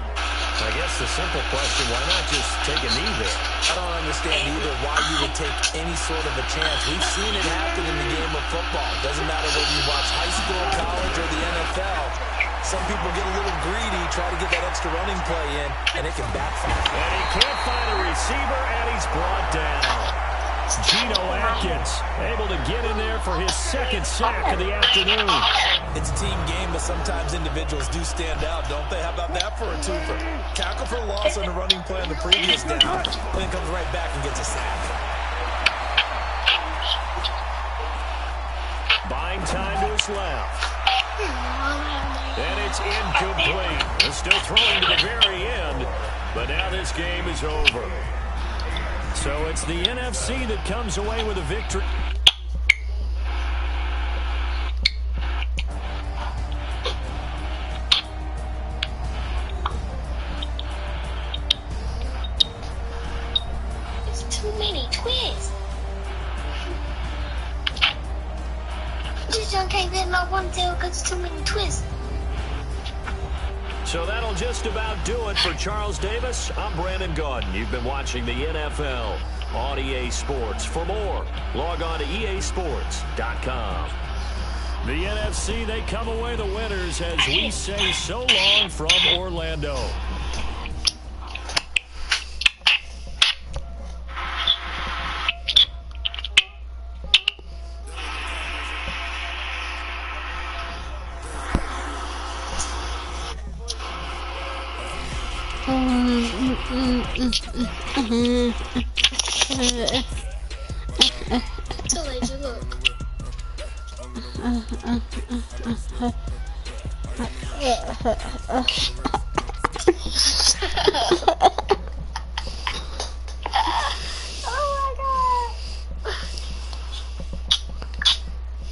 I guess the simple question, why not just take a knee there?
I don't understand either why you would take any sort of a chance. We've seen it happen in the game of football. Doesn't matter whether you watch high school, college, or the NFL. Some people get a little greedy, try to get that extra running play in, and it can backfire.
And he can't find a receiver, and he's brought down. Geno Atkins able to get in there for his 2nd sack of the afternoon.
It's a team game, but sometimes individuals do stand out, don't they? How about that for a twofer? Tackle for loss on the running play on the previous down, and then comes right back and gets a sack.
Buying time to his left. And it's incomplete. They're still throwing to the very end, but now this game is over. So it's the NFC that comes away with a victory.
It's too many twists. Just can't get no one tail because it's too many twists.
So that'll just about do it for Charles Davis. I'm Brandon Gaudin. You've been watching the NFL on EA Sports. For more, log on to easports.com. The NFC, they come away the winners as we say so long from Orlando.
Too late to look.